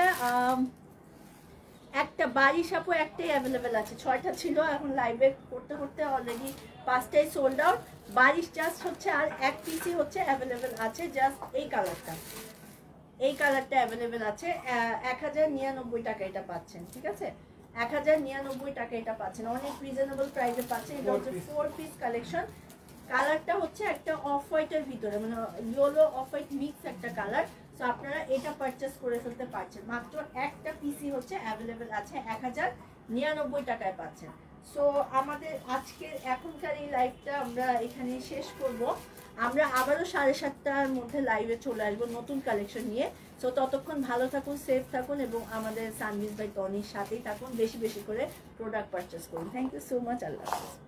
একটা বারিশ আপু একটাই অ্যাভেলেবেল আছে, 6টা ছিল, এখন লাইভে করতে করতে অলরেডি 5টাই সোল্ড আউট। বারিশ জাস্ট হচ্ছে আর এক পিসই হচ্ছে অ্যাভেলেবেল আছে, জাস্ট এই কালারটা, এই কালারটা অ্যাভেলেবেল আছে। 1099 টাকা এটা পাচ্ছেন, ঠিক আছে? 1099 টাকা এটা পাচ্ছেন, অনেক রিজনেবল প্রাইসে পাচ্ছেন। এটা হচ্ছে 4 পিস কালেকশন। কালারটা হচ্ছে একটা অফ হোয়াইটের ভিতরে, মানে ইয়েলো অফ হোয়াইট মিক্স একটা কালার। সো আপনারা এটা পারচেস করে ফেলতে পারছেন, মাত্র একটা পিসি হচ্ছে অ্যাভেলেবেল আছে, 1099 টাকায় পাচ্ছেন। সো আমাদের আজকের এখনকার এই লাইভটা আমরা এখানে শেষ করব। আমরা আবারও 7:30টার মধ্যে লাইভে চলে আসবো নতুন কালেকশন নিয়ে। সো ততক্ষণ ভালো থাকুন, সেফ থাকুন এবং আমাদের সানভিজ বাই টনির সাথেই থাকুন, বেশি বেশি করে প্রোডাক্ট পারচেস করুন। থ্যাংক ইউ সো মাচ, আল্লাহ হাফেজ।